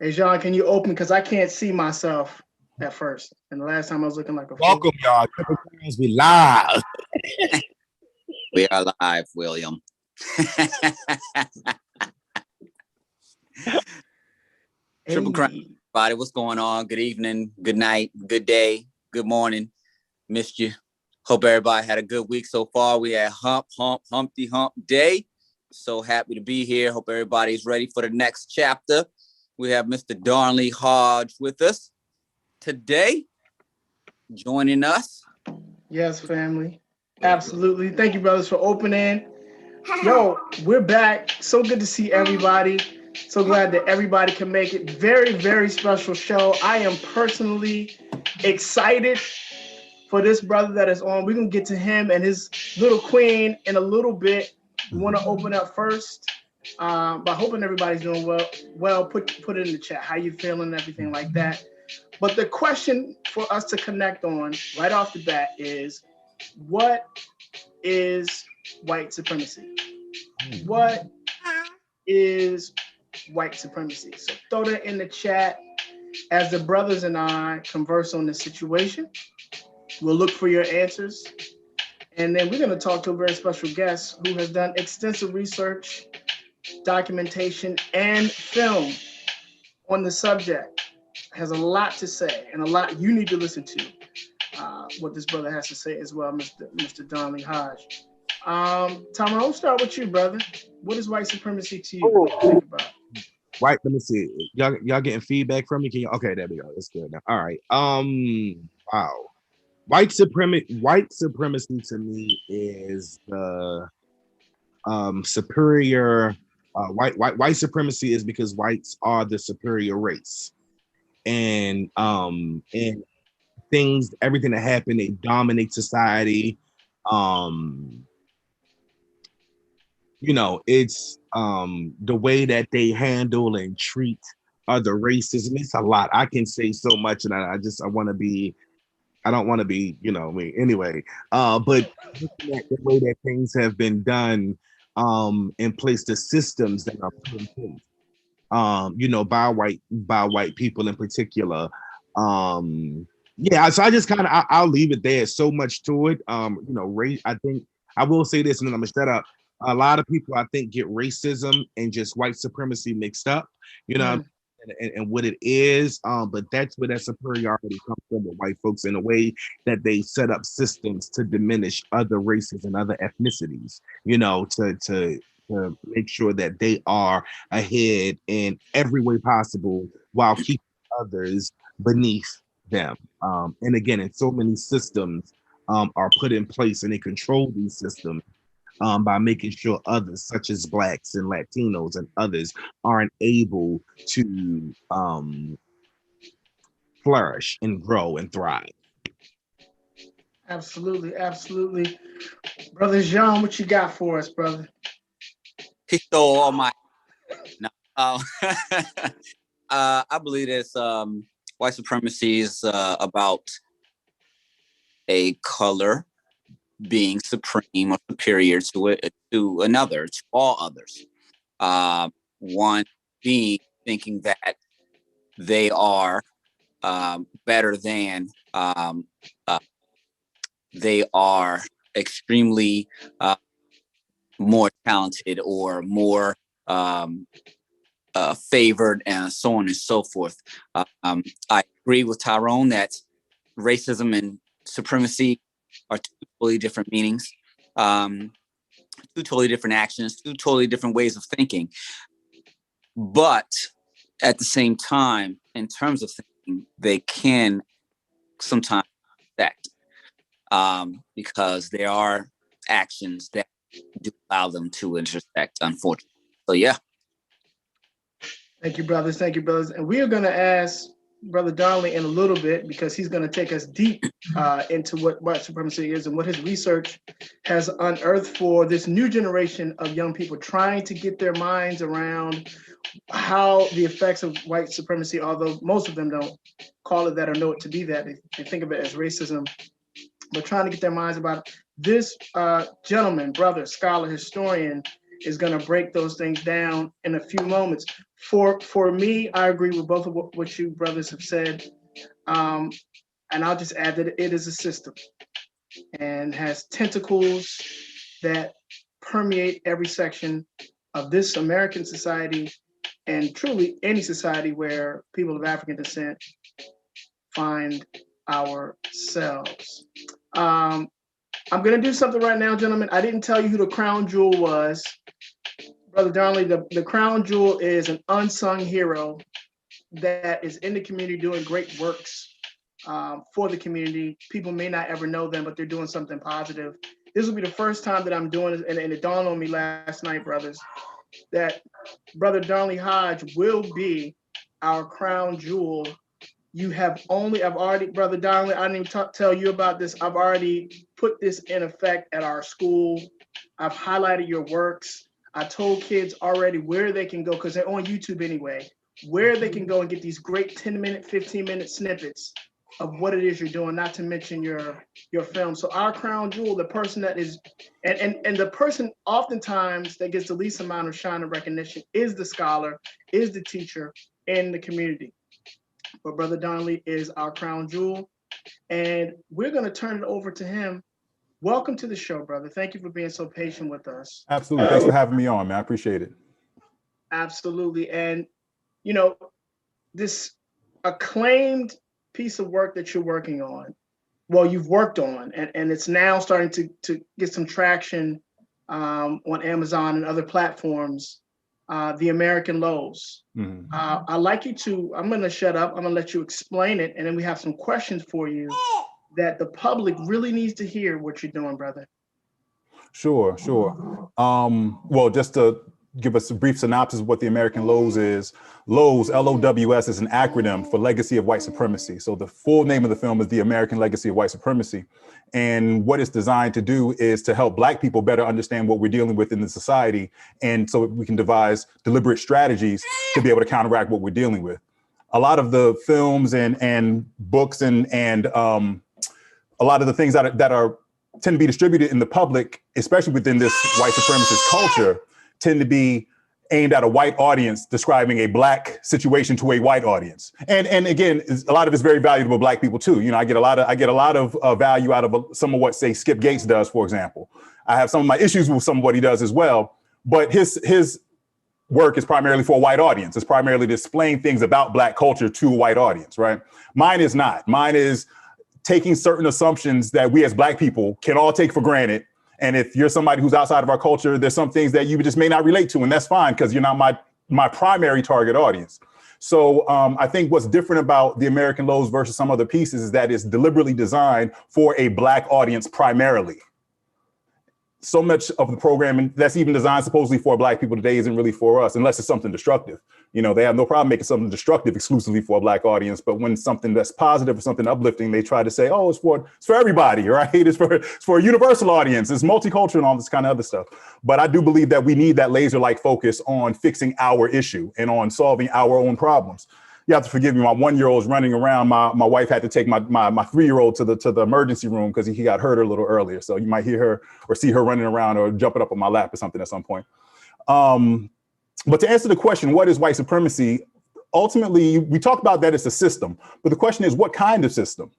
Hey, John, can you open? Because I can't see myself at first. And the last time I was looking like a fool. Welcome, y'all. Triple Crowns, we live. We are live, William. Triple Crown, Hey. everybody. What's going on? Good evening, good night, good day, good morning. Missed you. Hope everybody had a good week so far. We had Humpty Hump Day. So happy to be here. Hope everybody's ready for the next chapter. We have Mr. Darnley Hodge with us today, joining us. Yes, family. Absolutely. Thank you, brothers, for opening. Yo, we're back. So good to see everybody. So glad that everybody can make it. Very, very special show. I am personally excited for this brother that is on. We're going to get to him and his little queen in a little bit. We want to open up first by hoping everybody's doing well. Put it in the chat how you feeling and everything like that. But the question for us to connect on right off the bat is, what is white supremacy? What is white supremacy? So throw that in the chat as the brothers and I converse on the situation. We'll look for your answers. And then we're going to talk to a very special guest who has done extensive research, documentation, and film on the subject. Has a lot to say and a lot you need to listen to what this brother has to say as well, Mr. Darnley Hodge. Tom, I'll start with you, brother. What is white supremacy to you? What do you think about? Right, let me see. Y'all getting feedback from me? Can you? Okay, there we go. That's good now. All right. Wow. White supremacy to me is the superior. White supremacy is because whites are the superior race, and things, everything that happened, they dominate society. Um, it's the way that they handle and treat other races. It's a lot. I can say so much, and I want to be. I don't want to be, me anyway. But looking at the way that things have been done, in place, the systems that are put in place, by white people in particular. Yeah, so I just kind of I'll leave it there. So much to it. Race. I think I will say this, and then I'm gonna shut up. A lot of people, I think, get racism and just white supremacy mixed up. You know, and what it is. But that's where that superiority comes from with white folks, in a way that they set up systems to diminish other races and other ethnicities. To make sure that they are ahead in every way possible while keeping others beneath them. And again, and so many systems are put in place, and they control these systems by making sure others, such as Blacks and Latinos and others, aren't able to flourish and grow and thrive. Absolutely, absolutely. Brother Jean, what you got for us, brother? He stole all my. No. I believe this white supremacy is about a color being supreme or superior to another, to all others. One being thinking that they are better than, they are extremely more talented or more favored, and so on and so forth. I agree with Tyrone that racism and supremacy are two totally different meanings, two totally different actions, two totally different ways of thinking. But at the same time, in terms of thinking, they can sometimes affect, because there are actions that do allow them to intersect, unfortunately. So, yeah. Thank you, brothers. Thank you, brothers. And we are going to ask Brother Darnley in a little bit, because he's going to take us deep into what white supremacy is and what his research has unearthed for this new generation of young people trying to get their minds around how the effects of white supremacy, although most of them don't call it that or know it to be that, they think of it as racism, but trying to get their minds about this gentleman, brother, scholar, historian, is going to break those things down in a few moments. For me, I agree with both of what you brothers have said. And I'll just add that it is a system and has tentacles that permeate every section of this American society and truly any society where people of African descent find ourselves. I'm going to do something right now, gentlemen. I didn't tell you who the crown jewel was. Brother Darnley, the crown jewel is an unsung hero that is in the community doing great works for the community. People may not ever know them, but they're doing something positive. This will be the first time that I'm doing it, and it dawned on me last night, brothers, that Brother Darnley Hodge will be our crown jewel. I've already, Brother Darnley, I didn't even tell you about this. I've already put this in effect at our school. I've highlighted your works. I told kids already where they can go, because they're on YouTube anyway, where they can go and get these great 10-minute, 15-minute snippets of what it is you're doing, not to mention your film. So our crown jewel, the person that is, and the person oftentimes that gets the least amount of shine and recognition is the scholar, is the teacher in the community. But Brother Darnley is our crown jewel, and we're going to turn it over to him. Welcome to the show, brother. Thank you for being so patient with us. Absolutely. Thanks for having me on, man. I appreciate it. Absolutely. And, you know, this acclaimed piece of work that you're working on, well, you've worked on, and it's now starting to get some traction on Amazon and other platforms, The American Lows. Mm-hmm. I'd like you to, I'm going to shut up. I'm going to let you explain it. And then we have some questions for you that the public really needs to hear what you're doing, brother. Sure. Well, just to give us a brief synopsis of what The American Lows is. LOWS, L-O-W-S, is an acronym for Legacy of White Supremacy. So the full name of the film is The American Legacy of White Supremacy. And what it's designed to do is to help Black people better understand what we're dealing with in the society, and so we can devise deliberate strategies to be able to counteract what we're dealing with. A lot of the films and books and a lot of the things that tend to be distributed in the public, especially within this white supremacist culture, tend to be aimed at a white audience, describing a Black situation to a white audience. And again, a lot of it's very valuable to Black people too. You know, I get a lot of value out of some of what, say, Skip Gates does, for example. I have some of my issues with some of what he does as well, but his work is primarily for a white audience. It's primarily displaying things about Black culture to a white audience, right? Mine is not. Mine is taking certain assumptions that we as Black people can all take for granted. And if you're somebody who's outside of our culture, there's some things that you just may not relate to, and that's fine, because you're not my primary target audience. So I think what's different about The American Lows versus some other pieces is that it's deliberately designed for a Black audience primarily. So much of the programming that's even designed supposedly for Black people today isn't really for us, unless it's something destructive. You know, they have no problem making something destructive exclusively for a Black audience, but when something that's positive or something uplifting, they try to say, oh, it's for everybody, right? It's for a universal audience, it's multicultural and all this kind of other stuff. But I do believe that we need that laser-like focus on fixing our issue and on solving our own problems. You have to forgive me, my 1-year-old is running around. My wife had to take my 3-year-old to the emergency room because he got hurt a little earlier. So you might hear her or see her running around or jumping up on my lap or something at some point. But to answer the question, what is white supremacy? Ultimately, we talk about that as a system, but the question is, what kind of system?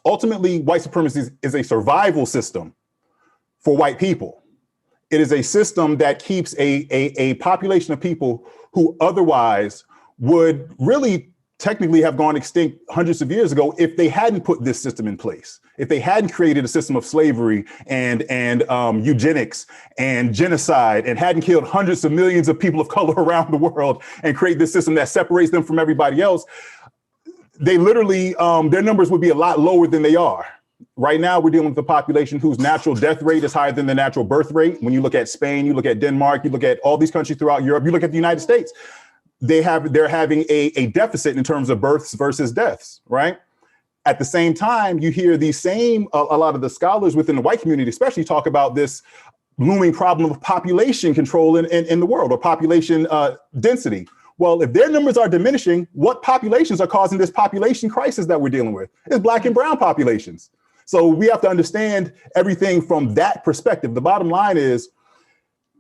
Ultimately, white supremacy is a survival system for white people. It is a system that keeps a population of people who otherwise would really technically have gone extinct hundreds of years ago if they hadn't put this system in place, if they hadn't created a system of slavery and eugenics and genocide and hadn't killed hundreds of millions of people of color around the world and create this system that separates them from everybody else. They literally, their numbers would be a lot lower than they are. Right now, we're dealing with a population whose natural death rate is higher than the natural birth rate. When you look at Spain, you look at Denmark, you look at all these countries throughout Europe, you look at the United States, they're having a deficit in terms of births versus deaths, right? At the same time, you hear these same, a lot of the scholars within the white community especially talk about this looming problem of population control in the world, or population density. Well, if their numbers are diminishing, what populations are causing this population crisis that we're dealing with? It's Black and brown populations. So we have to understand everything from that perspective. The bottom line is,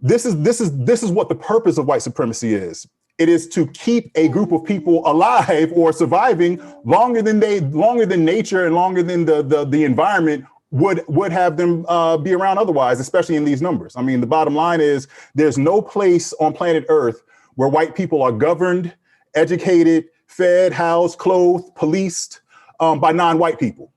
this is what the purpose of white supremacy is. It is to keep a group of people alive or surviving longer than nature and longer than the environment would have them be around otherwise, especially in these numbers. I mean, the bottom line is there's no place on planet Earth where white people are governed, educated, fed, housed, clothed, policed by non-white people.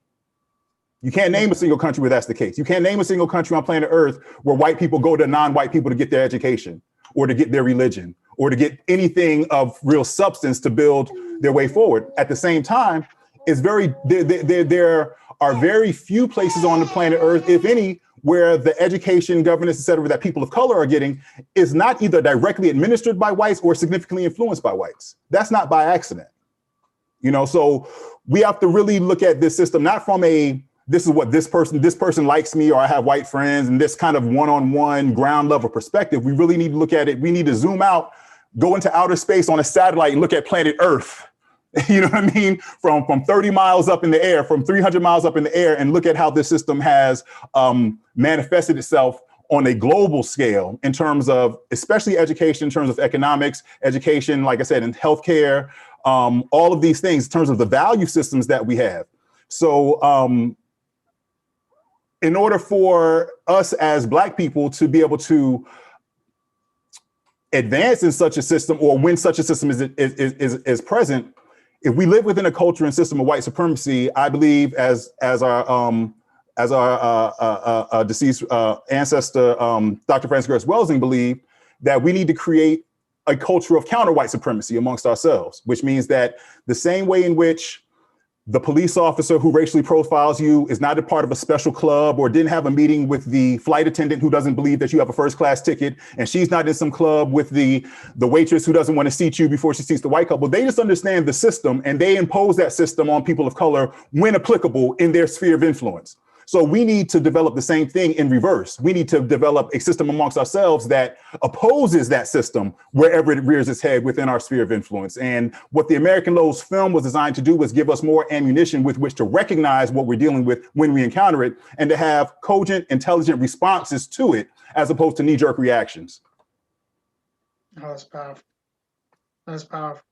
You can't name a single country where that's the case. You can't name a single country on planet Earth where white people go to non-white people to get their education or to get their religion or to get anything of real substance to build their way forward. At the same time, there are very few places on the planet Earth, if any, where the education, governance, et cetera, that people of color are getting is not either directly administered by whites or significantly influenced by whites. That's not by accident. You know, so we have to really look at this system, not from a, this is what this person likes me, or I have white friends, and this kind of one-on-one ground level perspective. We really need to look at it. We need to zoom out, go into outer space on a satellite and look at planet Earth. You know what I mean? From 30 miles up in the air, from 300 miles up in the air, and look at how this system has manifested itself on a global scale in terms of, especially education, in terms of economics, education, like I said, in healthcare, all of these things, in terms of the value systems that we have. So in order for us as Black people to be able to advance in such a system, or when such a system is present, if we live within a culture and system of white supremacy, I believe, as our deceased ancestor, Dr. Frances Cress Welsing, believed, that we need to create a culture of counter-white supremacy amongst ourselves, which means that the same way in which the police officer who racially profiles you is not a part of a special club, or didn't have a meeting with the flight attendant who doesn't believe that you have a first class ticket, and she's not in some club with the waitress who doesn't want to seat you before she seats the white couple. They just understand the system, and they impose that system on people of color when applicable in their sphere of influence. So we need to develop the same thing in reverse. We need to develop a system amongst ourselves that opposes that system wherever it rears its head within our sphere of influence. And what the American Lowe's film was designed to do was give us more ammunition with which to recognize what we're dealing with when we encounter it, and to have cogent, intelligent responses to it, as opposed to knee-jerk reactions. Oh, that's powerful. That's powerful.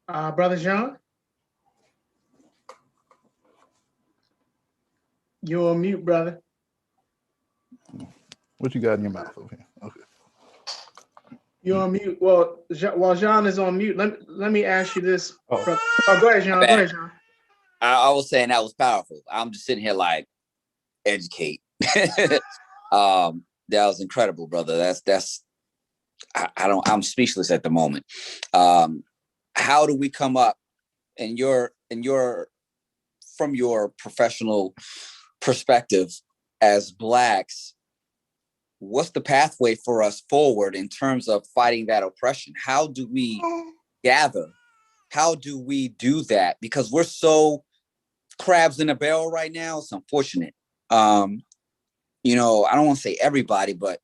Brother John? You're on mute, brother. What you got in your mouth over here? Okay. You're on mute. Well, while John is on mute, let me ask you this. Oh, go ahead, John. Go ahead, John. I was saying that was powerful. I'm just sitting here like, educate. That was incredible, brother. I'm speechless at the moment. How do we come up from your professional perspective as Blacks, what's the pathway for us forward in terms of fighting that oppression? How do we gather? How do we do that? Because we're so crabs in a barrel right now. It's unfortunate. You know, I don't want to say everybody, but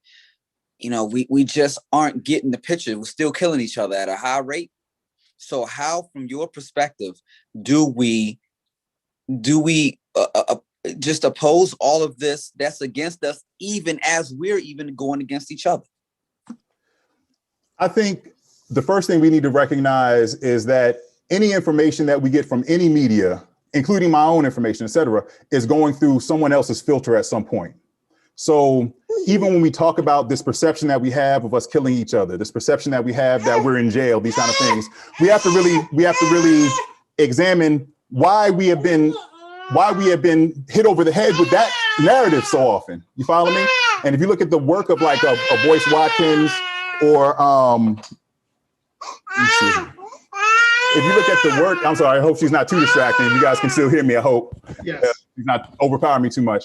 you know, we just aren't getting the picture. We're still killing each other at a high rate. So how, from your perspective, do we just oppose all of this that's against us, even as we're even going against each other? I think the first thing we need to recognize is that any information that we get from any media, including my own information, et cetera, is going through someone else's filter at some point. So even when we talk about this perception that we have of us killing each other, this perception that we have that we're in jail, these kind of things, we have to really examine why we have been hit over the head with that narrative so often. You follow me? And if you look at the work of like a Boyce Watkins, or if you look at the work, I'm sorry, I hope she's not too distracting. You guys can still hear me, I hope. Yes. She's not overpowering me too much.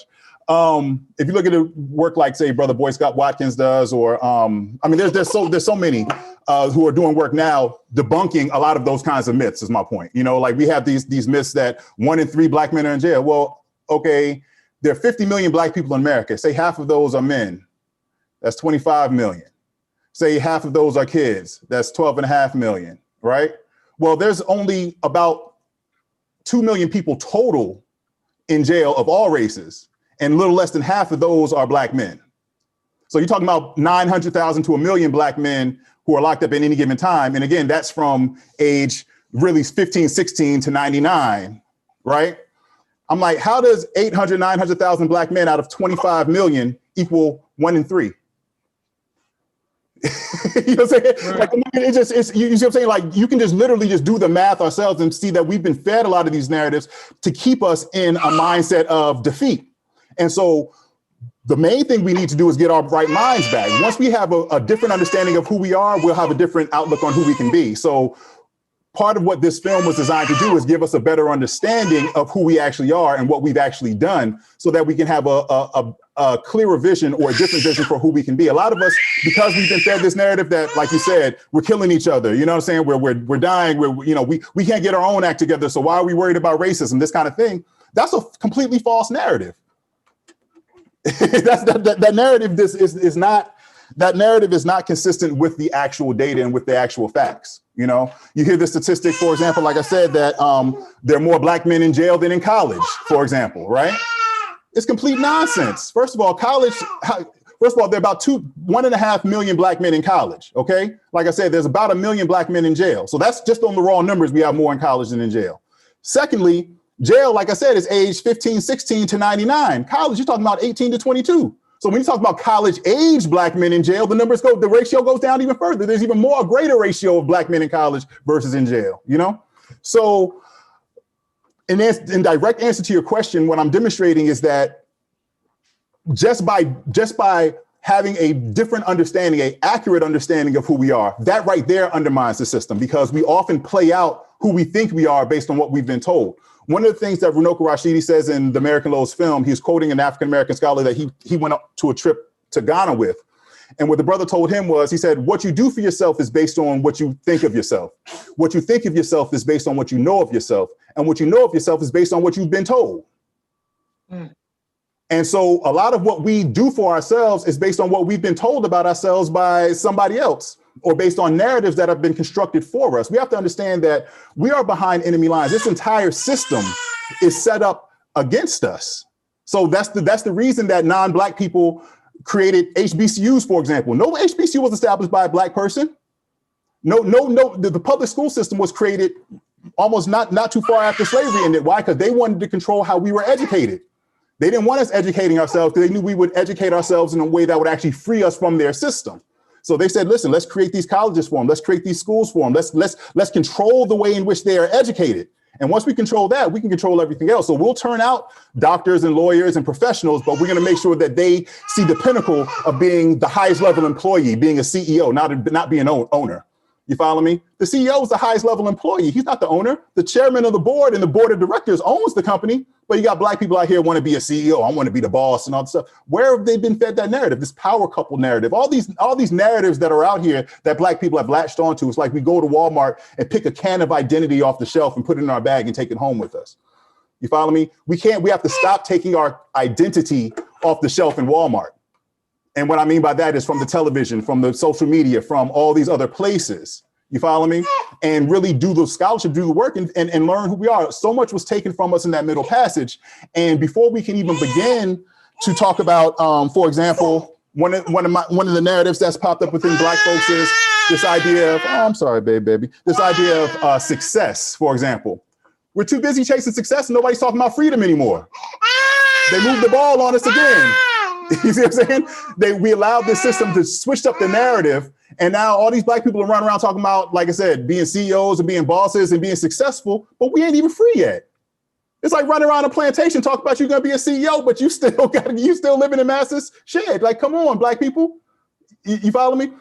If you look at the work like, say, Brother Boyce Watkins does, or I mean, there's so many who are doing work now debunking a lot of those kinds of myths, is my point. You know, like we have these myths that 1 in 3 Black men are in jail. Well, okay, there are 50 million Black people in America. Say half of those are men. That's 25 million. Say half of those are kids. That's 12.5 million, right? Well, there's only about 2 million people total in jail of all races, and a little less than half of those are Black men. So you're talking about 900,000 to 1 million black men who are locked up at any given time. And again, that's from age really 15, 16 to 99, right? I'm like, how does 800, 900,000 black men out of 25 million equal 1 in 3? You know what I'm saying? Right. Like, you see what I'm saying? Like, you can just literally just do the math ourselves and see that we've been fed a lot of these narratives to keep us in a mindset of defeat. And so the main thing we need to do is get our right minds back. Once we have a different understanding of who we are, we'll have a different outlook on who we can be. So part of what this film was designed to do is give us a better understanding of who we actually are and what we've actually done so that we can have a clearer vision or a different vision for who we can be. A lot of us, because we've been fed this narrative that, like you said, we're killing each other. You know what I'm saying? We're dying. We can't get our own act together. So why are we worried about racism? This kind of thing. That's a completely false narrative. That narrative that narrative is not consistent with the actual data and with the actual facts. You know, you hear the statistic, for example, like I said, that there are more black men in jail than in college, for example, right? It's complete nonsense. First of all, there are about 1.5 million black men in college. Okay. Like I said, there's about 1 million black men in jail. So that's just on the raw numbers. We have more in college than in jail. Secondly, jail, like I said, is age 15, 16 to 99. College, you're talking about 18 to 22. So when you talk about college age black men in jail, the ratio goes down even further. There's even a greater ratio of black men in college versus in jail, you know? So in direct answer to your question, what I'm demonstrating is that just by having a different understanding, an accurate understanding of who we are, that right there undermines the system, because we often play out who we think we are based on what we've been told. One of the things that Runoko Rashidi says in the American Lows film, he's quoting an African-American scholar that he went up to a trip to Ghana with. And what the brother told him was, he said, what you do for yourself is based on what you think of yourself. What you think of yourself is based on what you know of yourself. And what you know of yourself is based on what you've been told. Mm. And so a lot of what we do for ourselves is based on what we've been told about ourselves by somebody else, or based on narratives that have been constructed for us. We have to understand that we are behind enemy lines. This entire system is set up against us. So that's the reason that non-Black people created HBCUs, for example. No HBCU was established by a Black person. No, the public school system was created almost not too far after slavery ended. Why? Because they wanted to control how we were educated. They didn't want us educating ourselves because they knew we would educate ourselves in a way that would actually free us from their system. So they said, listen, let's create these colleges for them. Let's create these schools for them. Let's control the way in which they are educated. And once we control that, we can control everything else. So we'll turn out doctors and lawyers and professionals, but we're going to make sure that they see the pinnacle of being the highest level employee, being a CEO, not being an owner. You follow me? The CEO is the highest level employee. He's not the owner. The chairman of the board and the board of directors owns the company, but you got Black people out here want to be a CEO. I want to be the boss and all this stuff. Where have they been fed that narrative? This power couple narrative, all these narratives that are out here that Black people have latched onto. It's like we go to Walmart and pick a can of identity off the shelf and put it in our bag and take it home with us. You follow me? We have to stop taking our identity off the shelf in Walmart. And what I mean by that is from the television, from the social media, from all these other places. You follow me? And really do the scholarship, do the work and learn who we are. So much was taken from us in that middle passage. And before we can even begin to talk about, for example, one of the narratives that's popped up within Black folks is this idea of, I'm sorry, baby, this idea of success, for example. We're too busy chasing success and nobody's talking about freedom anymore. They moved the ball on us again. You see what I'm saying? We allowed this system to switch up the narrative. And now all these Black people are running around talking about, like I said, being CEOs and being bosses and being successful, but we ain't even free yet. It's like running around a plantation, talk about you're going to be a CEO, but you still living in Master's shed. Like, come on, Black people. You follow me?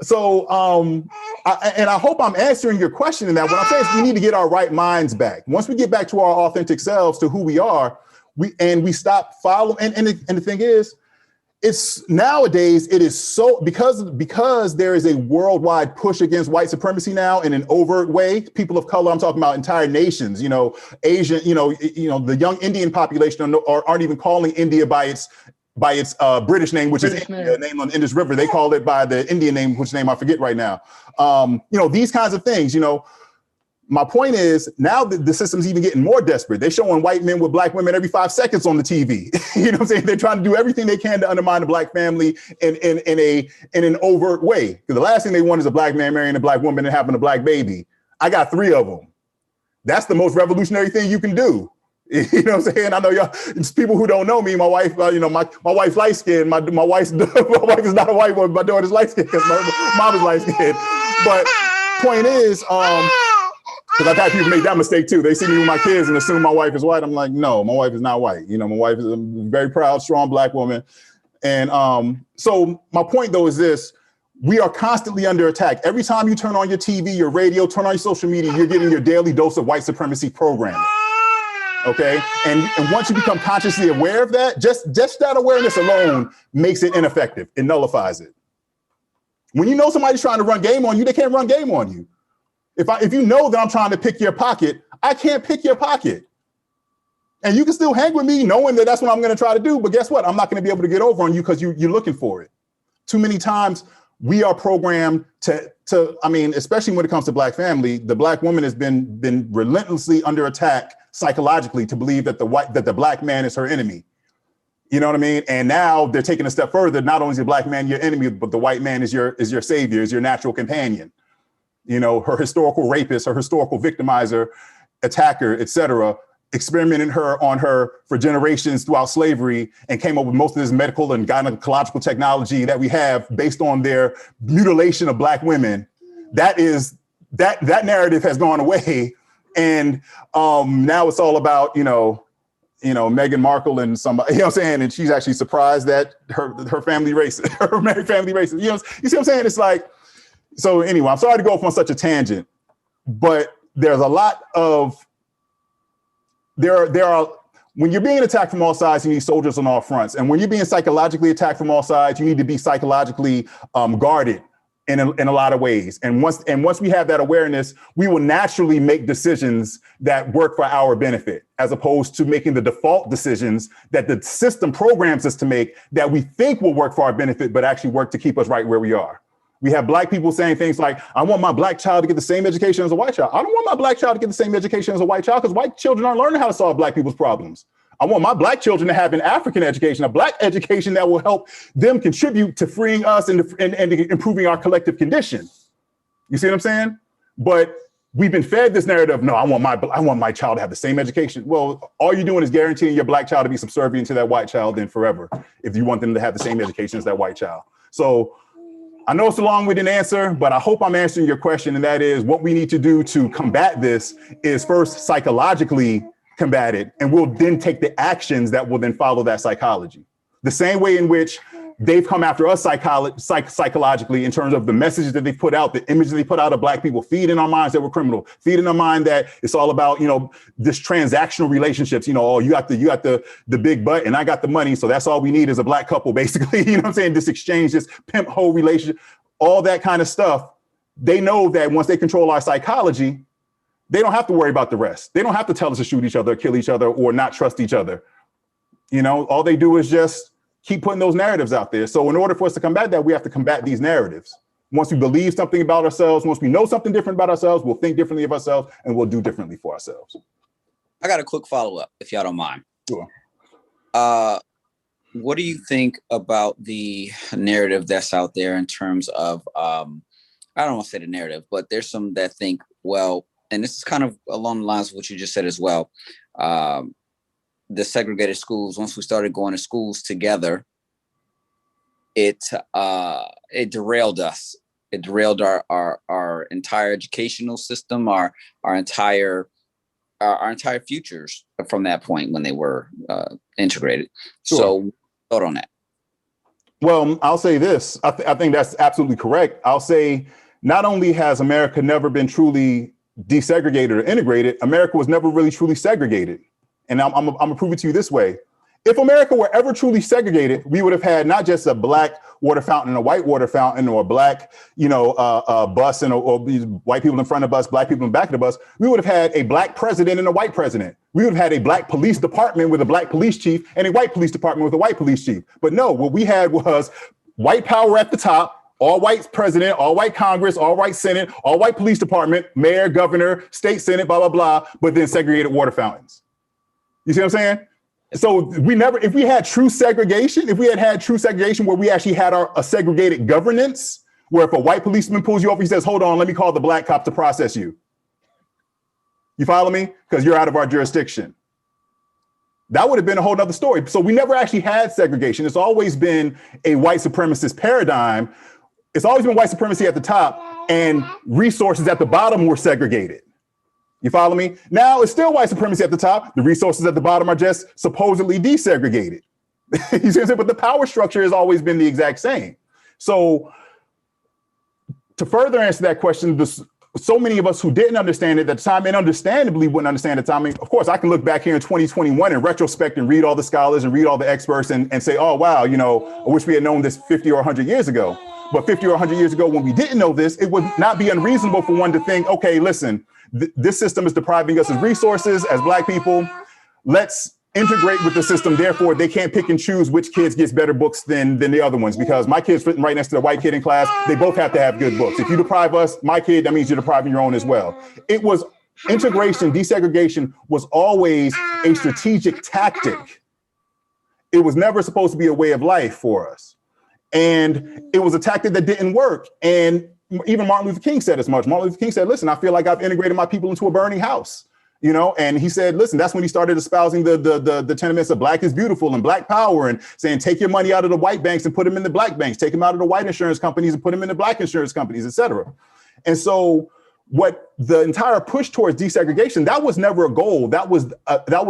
So, I hope I'm answering your question in that. What I'm saying is we need to get our right minds back. Once we get back to our authentic selves, to who we are, we stop following. And the thing is, it's nowadays it is so because there is a worldwide push against white supremacy now in an overt way. People of color, I'm talking about entire nations, Asian, the young Indian population aren't even calling India by its British name, which is India, name on the Indus River. They call it by the Indian name, which name I forget right now. These kinds of things, my point is now that the system's even getting more desperate. They're showing white men with black women every 5 seconds on the TV. You know what I'm saying? They're trying to do everything they can to undermine the black family in an overt way. Because the last thing they want is a black man marrying a black woman and having a black baby. I got 3 of them. That's the most revolutionary thing you can do. You know what I'm saying? I know y'all, it's people who don't know me. My wife, my wife's light skinned. My wife is not a white woman. My daughter's light skinned because my mom is light skinned. But point is, because I've had people make that mistake too. They see me with my kids and assume my wife is white. I'm like, no, my wife is not white. You know, my wife is a very proud, strong black woman. And so my point though is this: we are constantly under attack. Every time you turn on your TV, your radio, turn on your social media, you're getting your daily dose of white supremacy programming. Okay, and once you become consciously aware of that, just that awareness alone makes it ineffective. It nullifies it. When you know somebody's trying to run game on you, they can't run game on you. If you know that I'm trying to pick your pocket, I can't pick your pocket. And you can still hang with me knowing that that's what I'm going to try to do. But guess what? I'm not going to be able to get over on you because you're looking for it. Too many times we are programmed to I mean, especially when it comes to black family, the black woman has been relentlessly under attack psychologically to believe that the black man is her enemy. You know what I mean? And now they're taking a step further. Not only is the black man your enemy, but the white man is your savior, is your natural companion. You know, her historical rapist, her historical victimizer, attacker, etc., experimented on her for generations throughout slavery and came up with most of this medical and gynecological technology that we have based on their mutilation of black women. That narrative has gone away. And now it's all about, Meghan Markle and somebody, you know what I'm saying? And she's actually surprised that her family racist, her married family racist. You see what I'm saying? It's like, so anyway, I'm sorry to go off on such a tangent, but there's a lot of, there are, when you're being attacked from all sides, you need soldiers on all fronts. And when you're being psychologically attacked from all sides, you need to be psychologically guarded in a lot of ways. And once we have that awareness, we will naturally make decisions that work for our benefit, as opposed to making the default decisions that the system programs us to make that we think will work for our benefit, but actually work to keep us right where we are. We have black people saying things like, I want my black child to get the same education as a white child. I don't want my black child to get the same education as a white child because white children aren't learning how to solve black people's problems. I want my black children to have an African education, a black education that will help them contribute to freeing us and improving our collective condition. You see what I'm saying? But we've been fed this narrative. No, I want my child to have the same education. Well, all you're doing is guaranteeing your black child to be subservient to that white child then forever, if you want them to have the same education as that white child. So I know it's a long-winded answer, but I hope I'm answering your question. And that is, what we need to do to combat this is first psychologically combat it, and we'll then take the actions that will then follow that psychology. The same way in which they've come after us psychologically in terms of the messages that they put out, the images they put out of black people, feed in our minds that we're criminal, feed in our mind that it's all about, this transactional relationships, oh, you got the big butt and I got the money. So that's all we need is a black couple, basically, you know what I'm saying? This exchange, this pimp hoe relationship, all that kind of stuff. They know that once they control our psychology, they don't have to worry about the rest. They don't have to tell us to shoot each other, kill each other, or not trust each other. All they do is just keep putting those narratives out there. So in order for us to combat that, we have to combat these narratives. Once we believe something about ourselves, once we know something different about ourselves, we'll think differently of ourselves and we'll do differently for ourselves. I got a quick follow-up, if y'all don't mind. Sure. What do you think about the narrative that's out there in terms of, I don't want to say the narrative, but there's some that think, well, and this is kind of along the lines of what you just said as well, the segregated schools, once we started going to schools together, it derailed us. It derailed our entire educational system, our entire futures from that point when they were integrated. Sure. So thought on that. Well, I'll say this. I think that's absolutely correct. I'll say not only has America never been truly desegregated or integrated, America was never really truly segregated. And I'm gonna prove it to you this way. If America were ever truly segregated, we would have had not just a black water fountain and a white water fountain, or a black, bus and or white people in front of the bus, black people in the back of the bus. We would have had a black president and a white president. We would have had a black police department with a black police chief and a white police department with a white police chief. But no, what we had was white power at the top all white president, all white Congress, all white Senate, all white police department, mayor, governor, state Senate, blah, blah, blah, but then segregated water fountains. You see what I'm saying? So we never, if we had true segregation, where we actually had a segregated governance, where if a white policeman pulls you over, he says, hold on, let me call the black cop to process you. You follow me? Because you're out of our jurisdiction. That would have been a whole nother story. So we never actually had segregation. It's always been a white supremacist paradigm. It's always been white supremacy at the top and resources at the bottom were segregated. You follow me? Now it's still white supremacy at the top. The resources at the bottom are just supposedly desegregated. You see what I'm saying? But the power structure has always been the exact same. So to further answer that question, so many of us who didn't understand it at the time and understandably wouldn't understand it at the time. I mean, of course, I can look back here in 2021 in retrospect and read all the scholars and read all the experts and say, oh, wow, you know, I wish we had known this 50 or 100 years ago. But 50 or 100 years ago, when we didn't know this, it would not be unreasonable for one to think, OK, listen, this system is depriving us of resources as Black people. Let's integrate with the system. Therefore, they can't pick and choose which kids gets better books than the other ones, because my kid's sitting right next to the white kid in class. They both have to have good books. If you deprive us, my kid, that means you're depriving your own as well. It was integration, desegregation was always a strategic tactic. It was never supposed to be a way of life for us. And it was a tactic that didn't work. And even Martin Luther King said as much. Martin Luther King said, listen, I feel like I've integrated my people into a burning house. You know, and he said, listen, that's when he started espousing the tenements of Black is beautiful and Black power, and saying, take your money out of the white banks and put them in the Black banks, take them out of the white insurance companies and put them in the Black insurance companies, et cetera. And so what the entire push towards desegregation, that was never a goal. That was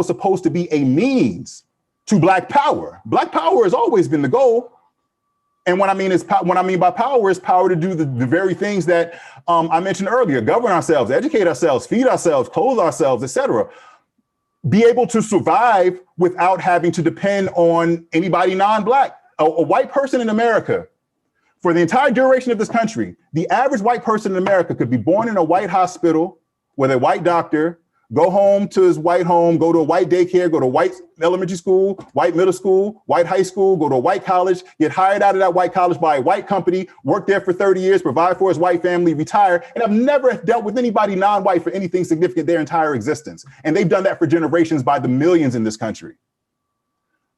supposed to be a means to Black power. Black power has always been the goal. And what I mean by power is power to do the very things that I mentioned earlier: govern ourselves, educate ourselves, feed ourselves, clothe ourselves, etc. Be able to survive without having to depend on anybody non-Black. A white person in America, for the entire duration of this country, the average white person in America could be born in a white hospital with a white doctor, go home to his white home, go to a white daycare, go to white elementary school, white middle school, white high school, go to a white college, get hired out of that white college by a white company, work there for 30 years, provide for his white family, retire, and have never dealt with anybody non-white for anything significant their entire existence. And they've done that for generations by the millions in this country.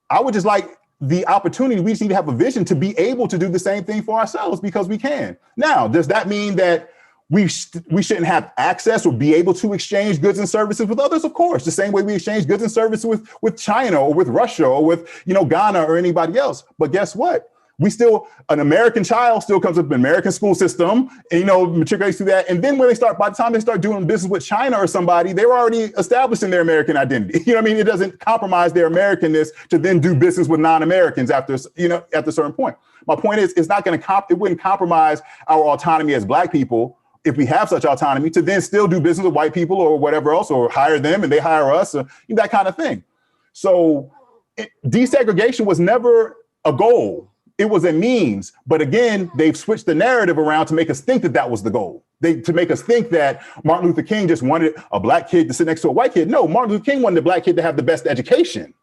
I would just like the opportunity, we just need to have a vision to be able to do the same thing for ourselves, because we can. Now, does that mean that we shouldn't have access or be able to exchange goods and services with others? Of course, the same way we exchange goods and services with China or with Russia or with, you know, Ghana or anybody else. But guess what? An American child still comes up in an American school system and, you know, matriculates through that. And then by the time they start doing business with China or somebody, they were already establishing their American identity. You know what I mean? It doesn't compromise their Americanness to then do business with non-Americans at a certain point. My point is, it wouldn't compromise our autonomy as Black people, if we have such autonomy, to then still do business with white people or whatever else, or hire them and they hire us, or that kind of thing. So desegregation was never a goal. It was a means. But again, they've switched the narrative around to make us think that was the goal. To make us think that Martin Luther King just wanted a Black kid to sit next to a white kid. No, Martin Luther King wanted the Black kid to have the best education.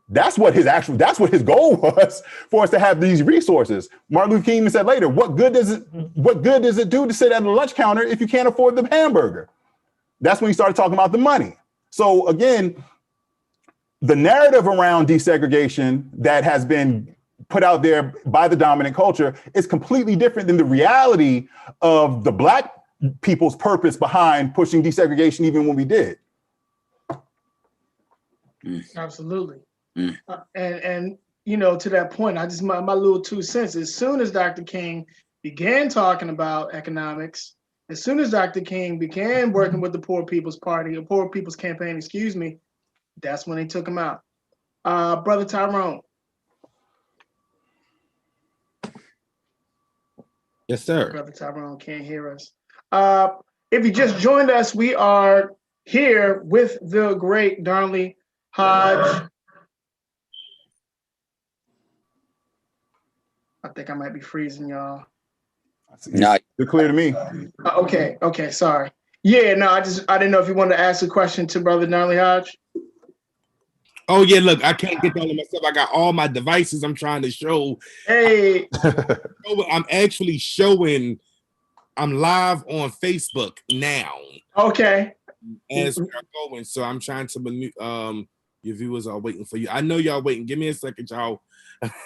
That's what his goal was, for us to have these resources. Martin Luther King said later, what good does it do to sit at a lunch counter if you can't afford the hamburger? That's when he started talking about the money. So again, the narrative around desegregation that has been put out there by the dominant culture is completely different than the reality of the Black people's purpose behind pushing desegregation, even when we did. Absolutely. And you know, to that point, my little 2 cents. As soon as Dr. King began talking about economics, as soon as Dr. King began working with the Poor People's Party, or Poor People's Campaign, that's when they took him out. Brother Tyrone. Yes, sir. Brother Tyrone can't hear us. If you just joined us, we are here with the great Darnley Hodge. I think I might be freezing y'all. No, you're clear to me. Okay, sorry. Yeah, no, I didn't know if you wanted to ask a question to Brother Darnley Hodge. Oh yeah, look, I can't get all of myself. I got all my devices. I'm trying to show. Hey, I'm actually showing. I'm live on Facebook now okay. as we're going. So I'm trying to your viewers are waiting for you. I know y'all waiting. Give me a second, y'all.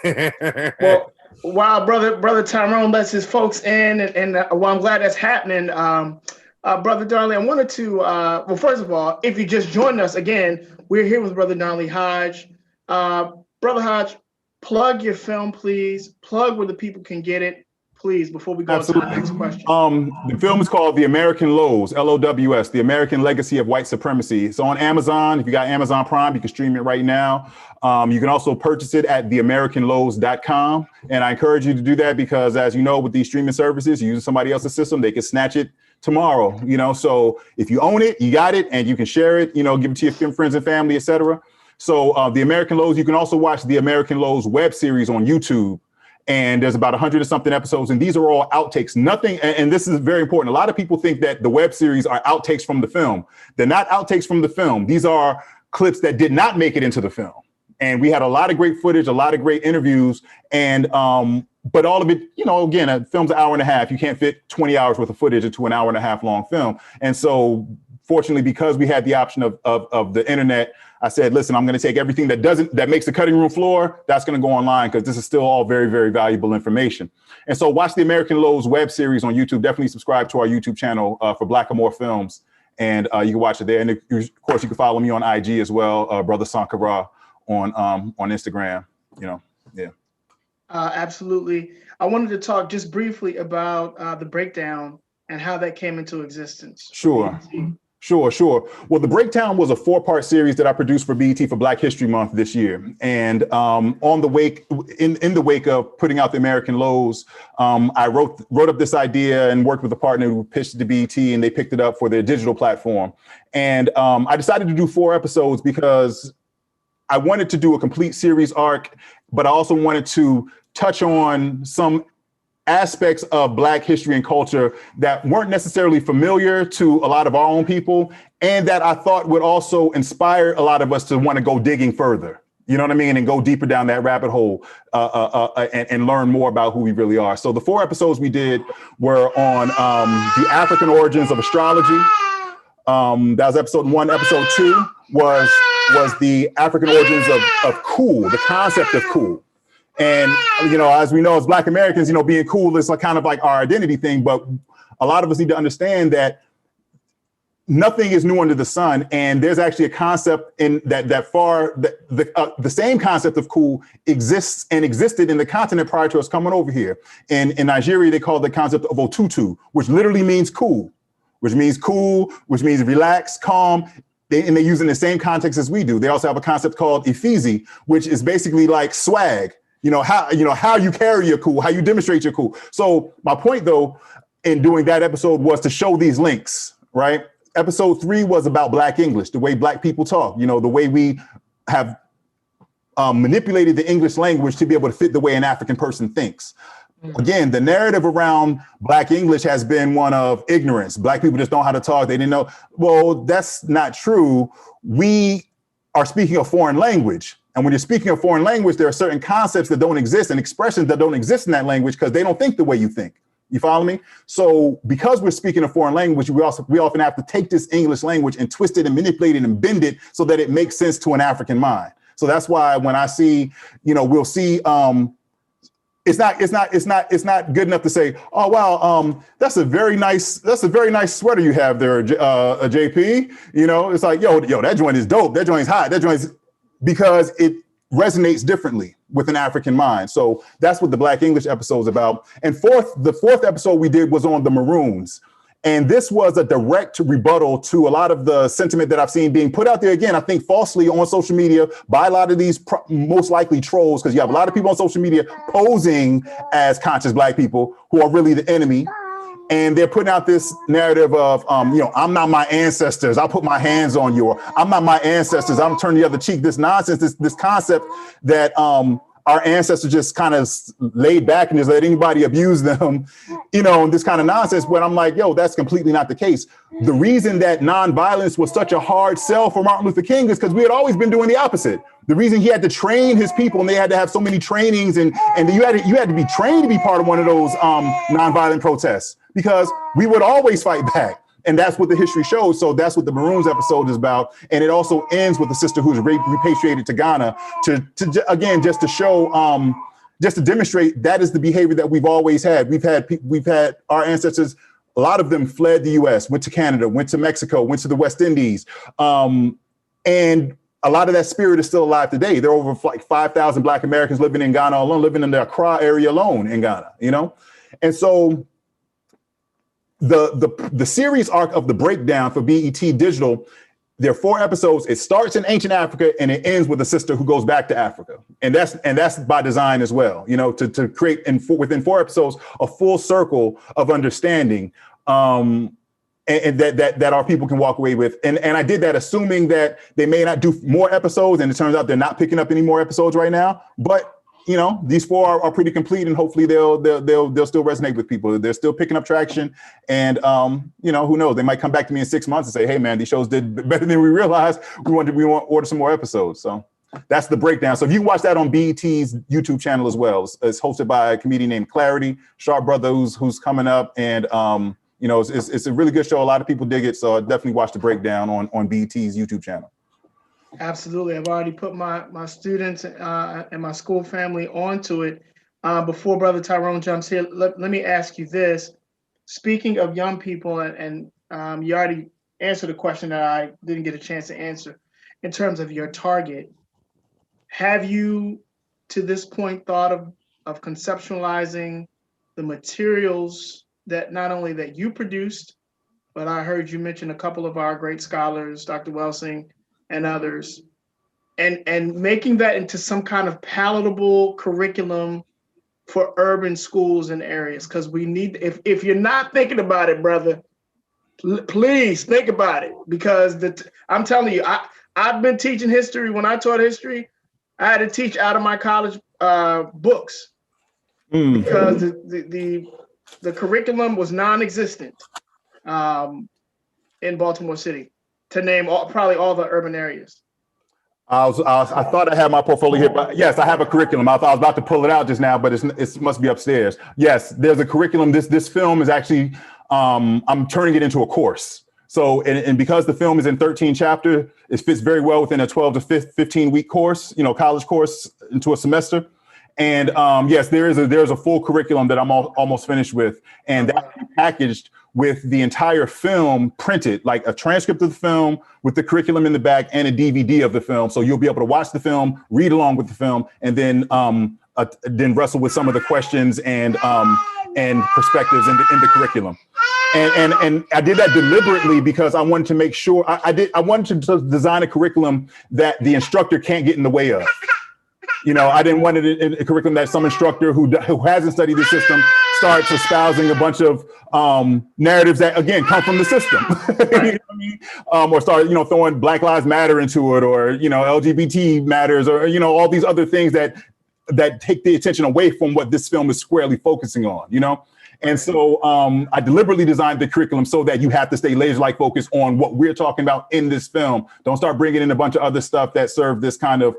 Well, while brother Tyrone lets his folks in, and well, I'm glad that's happening. Brother Darnley, I wanted to, well, first of all, if you just joined us again, we're here with Brother Darnley Hodge. Brother Hodge, plug your film, please. Plug where the people can get it, please, before we go Absolutely. to the next question. The film is called The American Lows, LOWS, The American Legacy of White Supremacy. It's on Amazon. If you got Amazon Prime, you can stream it right now. You can also purchase it at theamericanlows.com. And I encourage you to do that because, as you know, with these streaming services, using somebody else's system, they can snatch it tomorrow. So if you own it, you got it, and you can share it, give it to your friends and family, etc. So The American Lows, you can also watch The American Lows web series on YouTube. And there's about 100 or something episodes, and these are all outtakes. Nothing, and this is very important. A lot of people think that the web series are outtakes from the film. They're not outtakes from the film. These are clips that did not make it into the film. And we had a lot of great footage, a lot of great interviews, and but all of it, again, a film's an hour and a half. You can't fit 20 hours worth of footage into an hour and a half long film. And so, fortunately, because we had the option of the internet, I said, listen, I'm going to take everything that makes the cutting room floor. That's going to go online because this is still all very, very valuable information. And so watch the American Lows web series on YouTube. Definitely subscribe to our YouTube channel for Blackamoor Films. And you can watch it there. And of course, you can follow me on IG as well, Brother Sankara on Instagram. Yeah. Absolutely. I wanted to talk just briefly about the breakdown and how that came into existence. Sure. Well, The Breakdown was a 4-part series that I produced for BET for Black History Month this year. And in the wake of putting out The American Lows, I wrote up this idea and worked with a partner who pitched it to BET, and they picked it up for their digital platform. And I decided to do 4 episodes because I wanted to do a complete series arc, but I also wanted to touch on some aspects of Black history and culture that weren't necessarily familiar to a lot of our own people, and that I thought would also inspire a lot of us to want to go digging further. You know what I mean? And go deeper down that rabbit hole and learn more about who we really are. So the 4 episodes we did were on the African origins of astrology. That was episode 1. Episode 2 was the African origins of cool, the concept of cool. And, as we know, as Black Americans, being cool is kind of like our identity thing. But a lot of us need to understand that nothing is new under the sun. And there's actually a concept in the same concept of cool exists and existed in the continent prior to us coming over here. And in Nigeria, they call the concept of Otutu, which literally means cool, which means relax, calm. And they use it in the same context as we do. They also have a concept called Ephesi, which is basically like swag. How you carry your cool, how you demonstrate your cool. So my point, though, in doing that episode was to show these links, right? Episode 3 was about Black English, the way Black people talk, the way we have manipulated the English language to be able to fit the way an African person thinks. Again, the narrative around Black English has been one of ignorance. Black people just don't know how to talk. They didn't know. Well, that's not true. We are speaking a foreign language. And when you're speaking a foreign language, there are certain concepts that don't exist and expressions that don't exist in that language because they don't think the way you think. You follow me? So because we're speaking a foreign language, we often have to take this English language and twist it and manipulate it and bend it so that it makes sense to an African mind. So that's why when I see, we'll see, it's not good enough to say, oh wow, that's a very nice sweater you have there, JP. It's like, yo, that joint is dope. That joint is hot. That joint is, because it resonates differently with an African mind. So that's what the Black English episode is about. And the fourth episode we did was on the Maroons. And this was a direct rebuttal to a lot of the sentiment that I've seen being put out there, again, I think falsely on social media by a lot of these most likely trolls, because you have a lot of people on social media posing as conscious Black people who are really the enemy. And they're putting out this narrative of, I'm not my ancestors. I'll put my hands on you. Or I'm not my ancestors. I'm turning the other cheek. This nonsense, this concept that our ancestors just kind of laid back and just let anybody abuse them, this kind of nonsense. But I'm like, yo, that's completely not the case. The reason that nonviolence was such a hard sell for Martin Luther King is because we had always been doing the opposite. The reason he had to train his people and they had to have so many trainings and you had to be trained to be part of one of those nonviolent protests, because we would always fight back. And that's what the history shows. So that's what the Maroons episode is about. And it also ends with a sister who's repatriated to Ghana just to show, just to demonstrate that is the behavior that we've always had. We've had our ancestors, a lot of them fled the US, went to Canada, went to Mexico, went to the West Indies. And a lot of that spirit is still alive today. There are over like 5,000 Black Americans living in Ghana alone, living in the Accra area alone in Ghana, And so the series arc of The Breakdown for BET Digital, there are 4 episodes. It starts in ancient Africa and it ends with a sister who goes back to Africa. And that's by design as well, to create within 4 episodes, a full circle of understanding and that our people can walk away with. And I did that assuming that they may not do more episodes, and it turns out they're not picking up any more episodes right now. But these 4 are pretty complete, and hopefully they'll still resonate with people. They're still picking up traction, and who knows? They might come back to me in 6 months and say, "Hey, man, these shows did better than we realized. We want to order some more episodes." So that's The Breakdown. So if you can watch that on BET's YouTube channel as well, it's hosted by a comedian named Clarity, Sharp Brother, who's coming up, and it's a really good show. A lot of people dig it, so definitely watch The Breakdown on BET's YouTube channel. Absolutely. I've already put my students and my school family onto it. Before Brother Tyrone jumps here, let me ask you this. Speaking of young people, and you already answered a question that I didn't get a chance to answer. In terms of your target, have you to this point thought of conceptualizing the materials that not only that you produced, but I heard you mention a couple of our great scholars, Dr. Welsing, and others, and making that into some kind of palatable curriculum for urban schools and areas? Because we need, if you're not thinking about it, brother, please think about it, because I'm telling you, I've been teaching history. When I taught history, I had to teach out of my college books because the curriculum was non-existent in Baltimore City, to name probably all the urban areas. I thought I had my portfolio here, but yes, I have a curriculum. I was about to pull it out just now, but it must be upstairs. Yes, there's a curriculum. This film is actually, I'm turning it into a course. So, and because the film is in 13 chapters, it fits very well within a 12 to 15 week course, college course into a semester. And yes, there's a full curriculum that I'm almost finished with, and that's packaged with the entire film printed, like a transcript of the film with the curriculum in the back and a DVD of the film. So you'll be able to watch the film, read along with the film, and then wrestle with some of the questions and perspectives in the curriculum. And I did that deliberately because I wanted to make sure I wanted to design a curriculum that the instructor can't get in the way of. I didn't want it in a curriculum that some instructor who hasn't studied the system starts espousing a bunch of narratives that, again, come from the system. You know what I mean? Or start, throwing Black Lives Matter into it, or, LGBT matters, or, all these other things that take the attention away from what this film is squarely focusing on, And so I deliberately designed the curriculum so that you have to stay laser-like focused on what we're talking about in this film. Don't start bringing in a bunch of other stuff that serve this kind of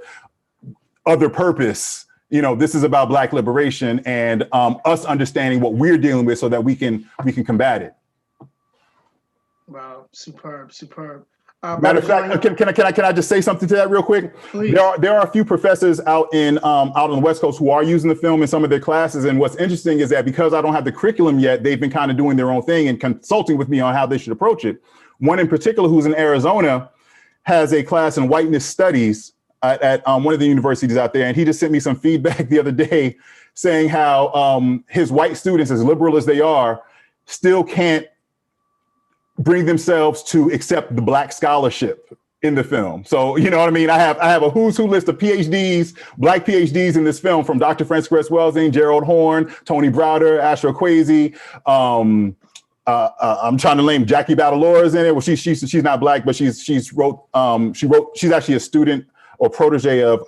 other purpose. This is about Black liberation and us understanding what we're dealing with so that we can combat it. Wow, superb. Matter of fact, can I just say something to that real quick? Please. There are a few professors out on the West Coast who are using the film in some of their classes. And what's interesting is that because I don't have the curriculum yet, they've been kind of doing their own thing and consulting with me on how they should approach it. One in particular, who's in Arizona, has a class in whiteness studies at one of the universities out there. And he just sent me some feedback the other day saying how his white students, as liberal as they are, still can't bring themselves to accept the Black scholarship in the film. So, you know what I mean? I have a who's who list of PhDs, Black PhDs in this film, from Dr. Frances Cress Welsing, Gerald Horne, Tony Browder, Asher Kwesi. I'm trying to name Jackie Badalaura's in it. Well, she's not Black, but she's actually a student or protege of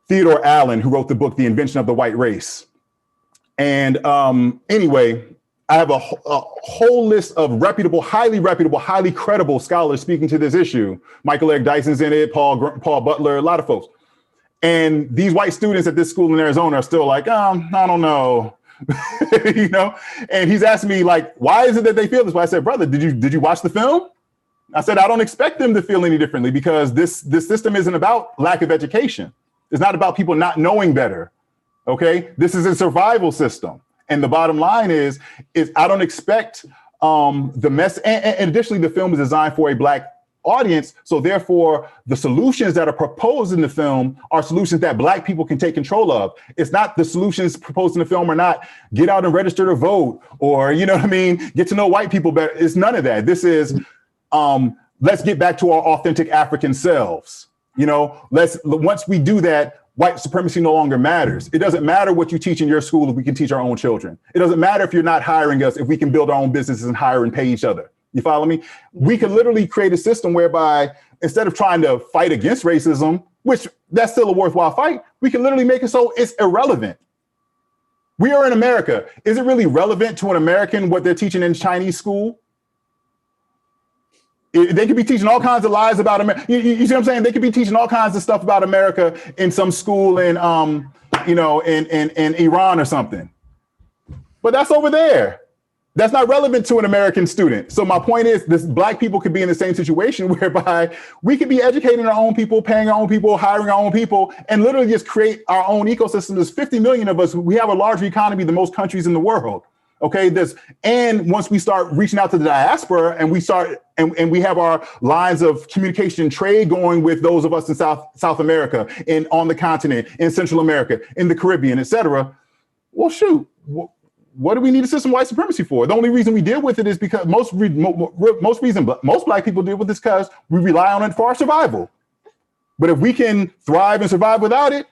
Theodore Allen, who wrote the book, The Invention of the White Race. And anyway, I have a whole list of reputable, highly credible scholars speaking to this issue. Michael Eric Dyson's in it, Paul Butler, a lot of folks. And these white students at this school in Arizona are still like, I don't know, you know? And he's asking me like, why is it that they feel this way? I said, brother, did you watch the film? I said, I don't expect them to feel any differently because this system isn't about lack of education. It's not about people not knowing better, okay? This is a survival system. And the bottom line is I don't expect the mess. And additionally, the film is designed for a Black audience. So therefore, the solutions that are proposed in the film are solutions that Black people can take control of. It's not the solutions proposed in the film are not get out and register to vote or, you know what I mean, get to know white people better. It's none of that. This is let's get back to our authentic African selves. You know, once we do that, white supremacy no longer matters. It doesn't matter what you teach in your school if we can teach our own children. It doesn't matter if you're not hiring us, if we can build our own businesses and hire and pay each other. You follow me? We can literally create a system whereby instead of trying to fight against racism, which that's still a worthwhile fight, we can literally make it so it's irrelevant. We are in America. Is it really relevant to an American what they're teaching in Chinese school? They could be teaching all kinds of lies about America. You see what I'm saying? They could be teaching all kinds of stuff about America in some school in, in Iran or something. But that's over there. That's not relevant to an American student. So my point is, Black people could be in the same situation whereby we could be educating our own people, paying our own people, hiring our own people, and literally just create our own ecosystem. There's 50 million of us. We have a larger economy than most countries in the world. Okay, and once we start reaching out to the diaspora and we start and we have our lines of communication and trade going with those of us in South America and on the continent, in Central America, in the Caribbean, et cetera. Well, shoot, what do we need a system of white supremacy for? The only reason we deal with it is because most Black people deal with this because we rely on it for our survival. But if we can thrive and survive without it,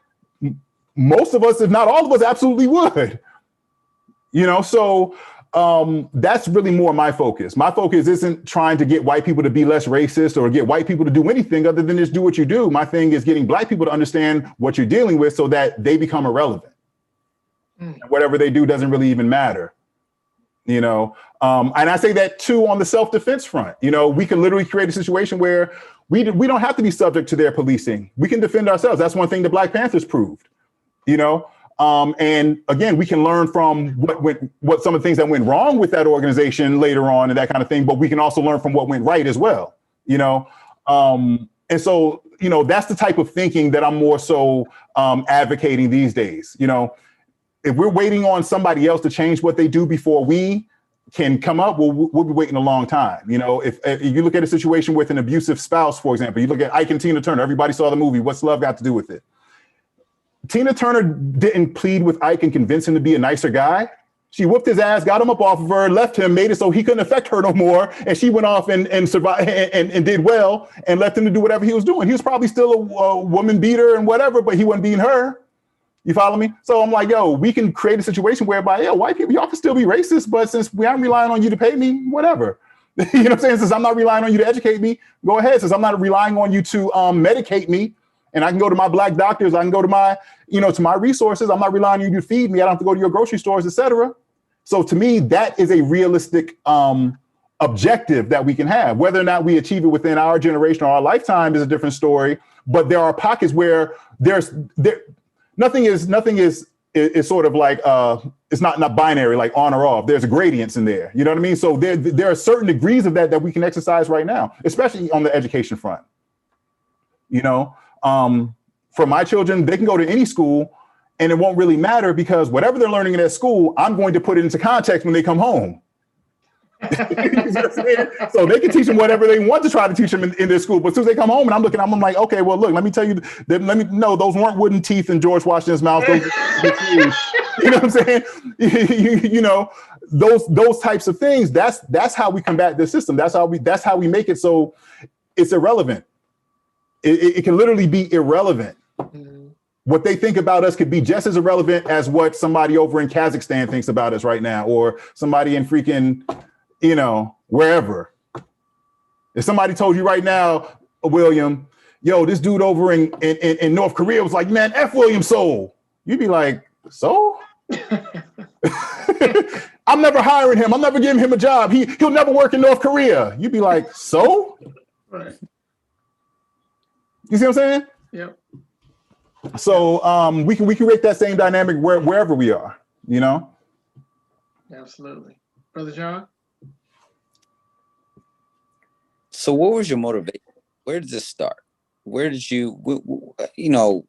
most of us, if not all of us, absolutely would. You know, so that's really more my focus. My focus isn't trying to get white people to be less racist or get white people to do anything other than just do what you do. My thing is getting Black people to understand what you're dealing with so that they become irrelevant. Whatever they do doesn't really even matter. You know, and I say that too on the self-defense front. You know, we can literally create a situation where we don't have to be subject to their policing. We can defend ourselves. That's one thing the Black Panthers proved, you know. And again, we can learn from what some of the things that went wrong with that organization later on and that kind of thing, but we can also learn from what went right as well, you know? And so, you know, that's the type of thinking that I'm more so advocating these days. You know, if we're waiting on somebody else to change what they do before we can come up, we'll be waiting a long time. You know, if you look at a situation with an abusive spouse, for example, you look at Ike and Tina Turner, everybody saw the movie, What's Love Got to Do with It? Tina Turner didn't plead with Ike and convince him to be a nicer guy. She whooped his ass, got him up off of her, left him, made it so he couldn't affect her no more. And she went off and survived and did well and left him to do whatever he was doing. He was probably still a woman beater and whatever, but he wasn't beating her. You follow me? So I'm like, yo, we can create a situation whereby, white people, y'all can still be racist, but since I'm relying on you to pay me, whatever. You know what I'm saying? Since I'm not relying on you to educate me, go ahead. Since I'm not relying on you to medicate me, and I can go to my Black doctors, I can go to my, to my resources. I'm not relying on you to feed me. I don't have to go to your grocery stores, et cetera. So to me, that is a realistic objective that we can have. Whether or not we achieve it within our generation or our lifetime is a different story. But there are pockets where nothing is sort of like it's not binary, like on or off. There's gradients in there. You know what I mean? So there are certain degrees of that we can exercise right now, especially on the education front. You know. For my children, they can go to any school and it won't really matter because whatever they're learning in that school, I'm going to put it into context when they come home. So they can teach them whatever they want to try to teach them in their school. But as soon as they come home and I'm like, okay, well, look, let me tell you that, those weren't wooden teeth in George Washington's mouth. You know what I'm saying? Those types of things, that's how we combat this system. That's how we make it so it's irrelevant. It can literally be irrelevant. Mm-hmm. What they think about us could be just as irrelevant as what somebody over in Kazakhstan thinks about us right now, or somebody in freaking, wherever. If somebody told you right now, William, yo, this dude over in North Korea was like, man, F William Soul. You'd be like, so? I'm never hiring him. I'm never giving him a job. He'll never work in North Korea. You'd be like, so? Right. You see what I'm saying? Yep. So we can create that same dynamic wherever we are, you know? Absolutely. Brother John? So what was your motivation? Where did this start? Where did you, you know,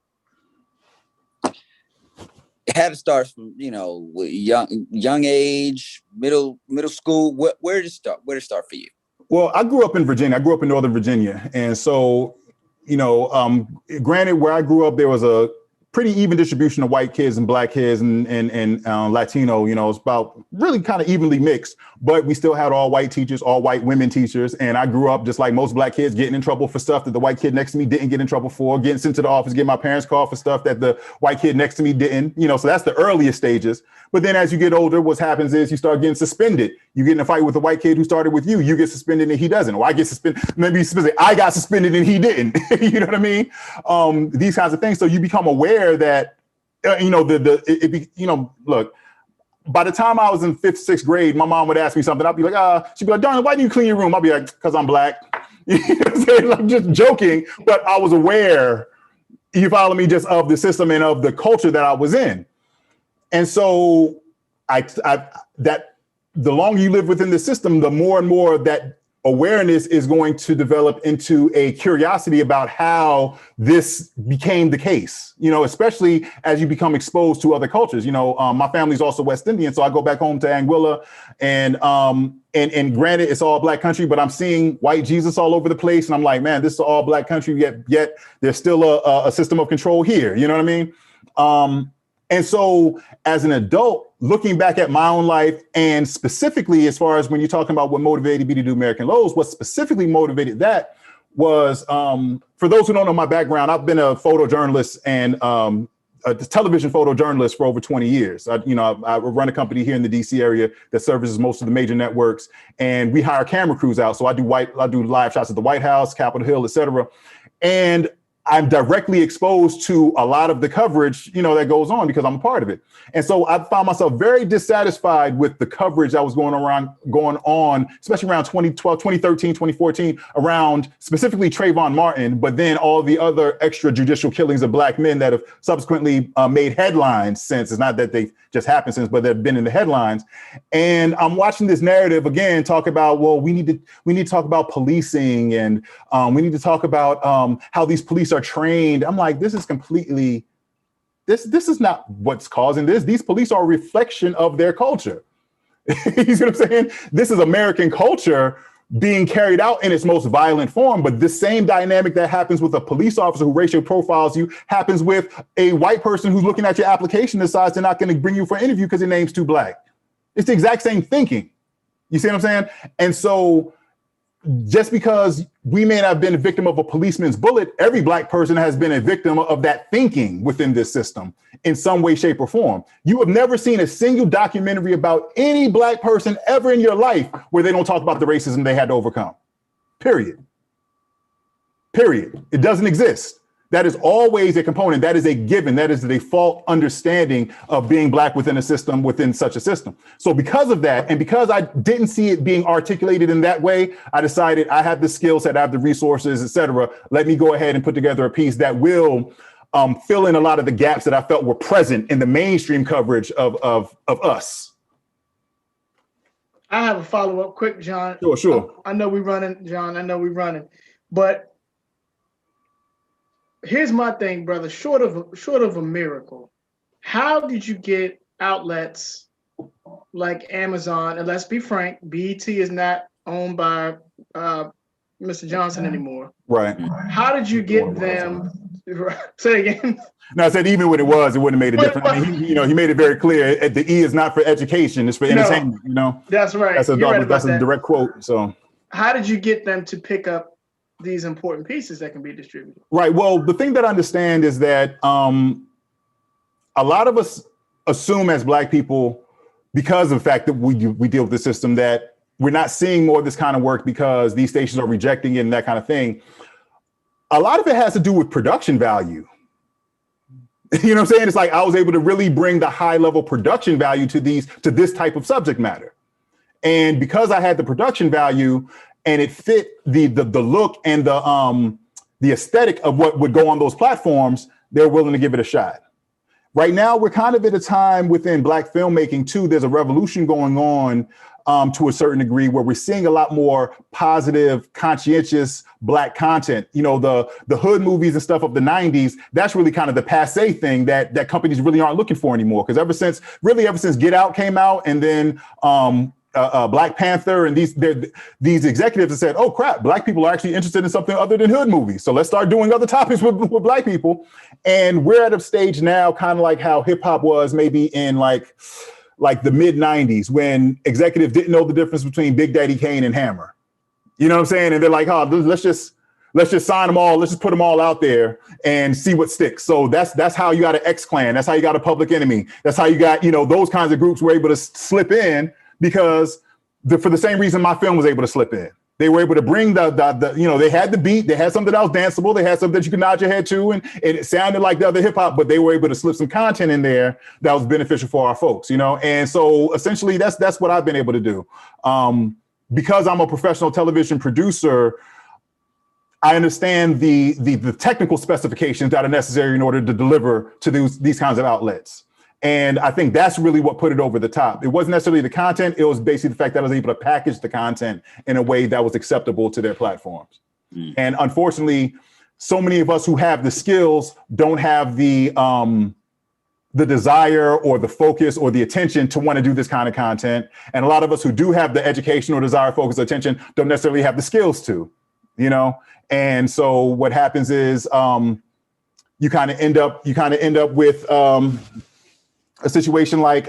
it had to start from, you know, young age, middle school. Where did it start? Where did it start for you? Well, I grew up in Virginia. I grew up in Northern Virginia. And so, you know, granted, where I grew up, there was a pretty even distribution of white kids and black kids and Latino, you know, it's about really kind of evenly mixed, but we still had all white teachers, all white women teachers. And I grew up just like most black kids, getting in trouble for stuff that the white kid next to me didn't get in trouble for, getting sent to the office, getting my parents called for stuff that the white kid next to me didn't, you know, so that's the earliest stages. But then as you get older, what happens is you start getting suspended. You get in a fight with a white kid who started with you get suspended and he doesn't. Or I get suspended, maybe specific, I got suspended and he didn't. You know what I mean? These kinds of things. So you become aware that, you know, you know, look, by the time I was in 5th, 6th grade, my mom would ask me something. I'd be like, she'd be like, darling, why do you clean your room? I'd be like, because I'm black. You know what I'm saying? Like just joking, but I was aware, you follow me, just of the system and of the culture that I was in. And so that the longer you live within the system, the more and more that awareness is going to develop into a curiosity about how this became the case, you know, especially as you become exposed to other cultures. You know, my family's also West Indian, so I go back home to Anguilla, and granted, it's all black country, but I'm seeing white Jesus all over the place, and I'm like, man, this is all black country, yet there's still a system of control here. You know what I mean? And so as an adult, looking back at my own life, and specifically as far as when you're talking about what motivated me to do American Lows, what specifically motivated that was, for those who don't know my background, I've been a photojournalist and a television photojournalist for over 20 years. I run a company here in the DC area that services most of the major networks, and we hire camera crews out. So I do live shots at the White House, Capitol Hill, et cetera. And I'm directly exposed to a lot of the coverage, you know, that goes on because I'm a part of it. And so I found myself very dissatisfied with the coverage that was going on, especially around 2012, 2013, 2014, around specifically Trayvon Martin, but then all the other extrajudicial killings of black men that have subsequently made headlines since. It's not that they've just happened since, but they've been in the headlines. And I'm watching this narrative again, talk about, well, we need to talk about policing, and we need to talk about how these police are trained. I'm like, this is completely, this is not what's causing this. These police are a reflection of their culture. You see what I'm saying? This is American culture being carried out in its most violent form. But the same dynamic that happens with a police officer who racial profiles you happens with a white person who's looking at your application and decides they're not going to bring you for an interview because your name's too black. It's the exact same thinking. You see what I'm saying? And so just because we may not have been a victim of a policeman's bullet, every black person has been a victim of that thinking within this system in some way, shape, or form. You have never seen a single documentary about any black person ever in your life where they don't talk about the racism they had to overcome. Period. It doesn't exist. That is always a component. That is a given. That is the default understanding of being black within a system, within such a system. So because of that, and because I didn't see it being articulated in that way, I decided I have the skill set, I have the resources, et cetera. Let me go ahead and put together a piece that will fill in a lot of the gaps that I felt were present in the mainstream coverage of us. I have a follow-up quick, John. Sure. I know we're running, John. I know we're running. But here's my thing, brother. Short of a miracle, how did you get outlets like Amazon? And let's be frank, BET is not owned by Mr. Johnson anymore. Right. How did you get them? Say again. No, I said even when it was, it wouldn't have made a difference. I mean, he made it very clear. The E is not for education; it's for entertainment. You know. That's right. That's a direct quote. So, how did you get them to pick up these important pieces that can be distributed? Right. Well, the thing that I understand is that a lot of us assume as Black people, because of the fact that we deal with the system, that we're not seeing more of this kind of work because these stations are rejecting it and that kind of thing. A lot of it has to do with production value. You know what I'm saying? It's like I was able to really bring the high level production value to this type of subject matter. And because I had the production value and it fit the look and the aesthetic of what would go on those platforms, they're willing to give it a shot. Right now, we're kind of at a time within Black filmmaking too. There's a revolution going on to a certain degree where we're seeing a lot more positive, conscientious Black content. You know, the hood movies and stuff of the 90s, that's really kind of the passe thing that companies really aren't looking for anymore. Because ever since Get Out came out, and then Black Panther and these executives have said, oh crap, Black people are actually interested in something other than hood movies. So let's start doing other topics with Black people. And we're at a stage now, kind of like how hip hop was maybe in like the mid 90s, when executives didn't know the difference between Big Daddy Kane and Hammer. You know what I'm saying? And they're like, oh, let's just sign them all. Let's just put them all out there and see what sticks. So that's how you got an X-Clan. That's how you got a Public Enemy. That's how you got, those kinds of groups were able to slip in, because for the same reason my film was able to slip in. They were able to bring the they had the beat, they had something that was danceable, they had something that you could nod your head to, and it sounded like the other hip hop, but they were able to slip some content in there that was beneficial for our folks, And so essentially that's what I've been able to do. Because I'm a professional television producer, I understand the technical specifications that are necessary in order to deliver to these kinds of outlets. And I think that's really what put it over the top. It wasn't necessarily the content. It was basically the fact that I was able to package the content in a way that was acceptable to their platforms. And unfortunately, so many of us who have the skills don't have the desire or the focus or the attention to want to do this kind of content. And a lot of us who do have the education or desire, focus, or attention don't necessarily have the skills to, And so what happens is you kind of end up with a situation like,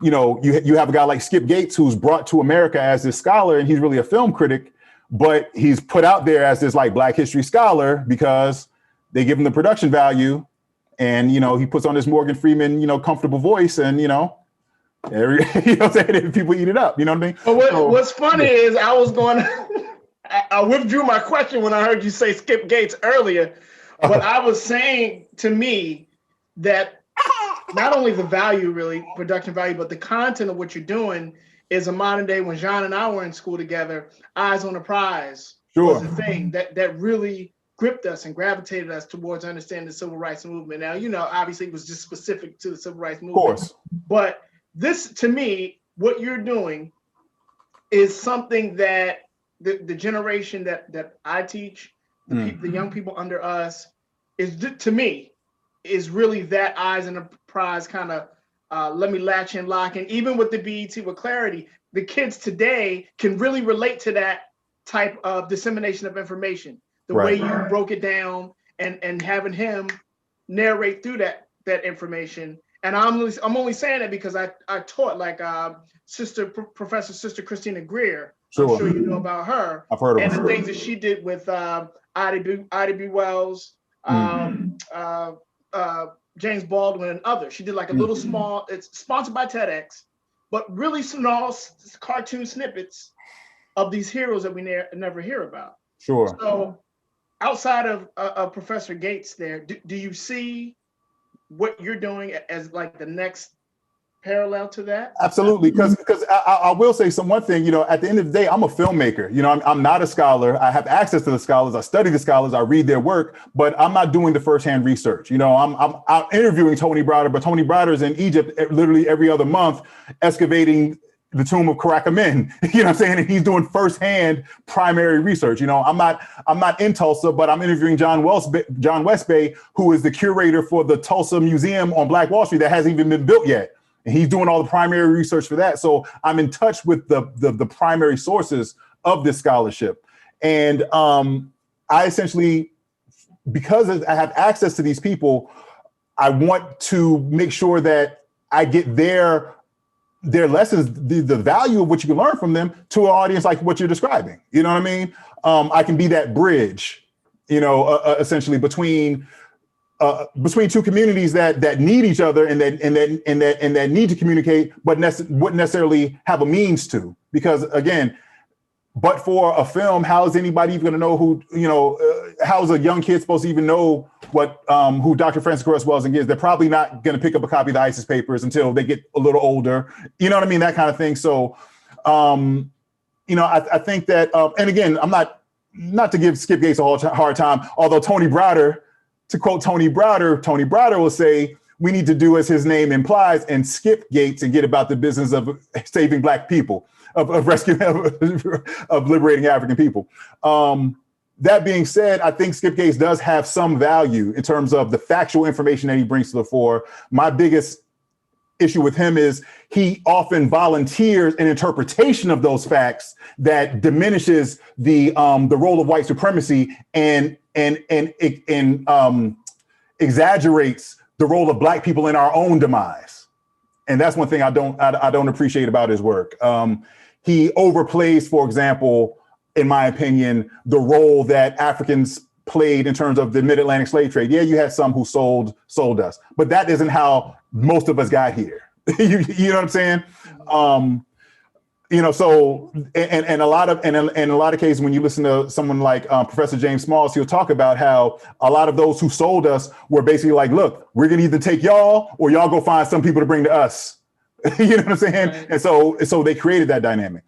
you have a guy like Skip Gates, who's brought to America as this scholar, and he's really a film critic, but he's put out there as this like Black history scholar because they give him the production value, and, he puts on this Morgan Freeman, comfortable voice, and, people eat it up, you know what I mean? But what's funny is I withdrew my question when I heard you say Skip Gates earlier, but I was saying to me that not only the value, really, production value, but the content of what you're doing is a modern day. When Jean and I were in school together, Eyes on the Prize was the thing that really gripped us and gravitated us towards understanding the civil rights movement. Now, obviously it was just specific to the civil rights movement. Of course. But this, to me, what you're doing is something that the generation that I teach, the young people under us, to me, is really that Eyes on the Prize kind of let me latch and lock. And even with the BET with Clarity, the kids today can really relate to that type of dissemination of information. The way you broke it down and having him narrate through that information. And I'm only saying that because I taught like Professor Sister Christina Greer. I'm sure you know about her. I've heard of her. And the things that she did with Ida B. Wells, James Baldwin, and others. She did like a little small, it's sponsored by TEDx, but really small cartoon snippets of these heroes that we never hear about. Sure. So outside of Professor Gates there, do you see what you're doing as like the next parallel to that? Absolutely, because I will say one thing, at the end of the day, I'm a filmmaker. I'm not a scholar. I have access to the scholars. I study the scholars. I read their work, but I'm not doing the firsthand research. I'm interviewing Tony Browder, but Tony Browder's in Egypt literally every other month, excavating the tomb of Karaka Men. You know what I'm saying? And he's doing firsthand primary research. I'm not in Tulsa, but I'm interviewing John Westbay, who is the curator for the Tulsa Museum on Black Wall Street that hasn't even been built yet. And he's doing all the primary research for that. So I'm in touch with the primary sources of this scholarship. And I essentially, because I have access to these people, I want to make sure that I get their lessons, the value of what you can learn from them, to an audience like what you're describing. You know what I mean? I can be that bridge, essentially between two communities that need each other and that need to communicate, but wouldn't necessarily have a means to. Because again, but for a film, how is anybody even going to know who, how's a young kid supposed to even know what who Dr. Francis Cress Welsing is? They're probably not going to pick up a copy of the ISIS papers until they get a little older. You know what I mean? That kind of thing. So, I think that, and again, I'm not to give Skip Gates a hard time, although Tony Browder, to quote Tony Browder will say, we need to do as his name implies and skip Gates and get about the business of saving Black people, of rescuing, of liberating African people. That being said, I think Skip Gates does have some value in terms of the factual information that he brings to the fore. My biggest issue with him is he often volunteers an interpretation of those facts that diminishes the role of white supremacy and exaggerates the role of Black people in our own demise. And that's one thing I don't appreciate about his work. He overplays, for example, in my opinion, the role that Africans played in terms of the mid-Atlantic slave trade. Yeah, you had some who sold us, but that isn't how most of us got here. you know what I'm saying? So and a lot of cases, when you listen to someone like Professor James Smalls, he'll talk about how a lot of those who sold us were basically like, look, we're gonna either take y'all or y'all go find some people to bring to us. You know what I'm saying? Right. And so they created that dynamic.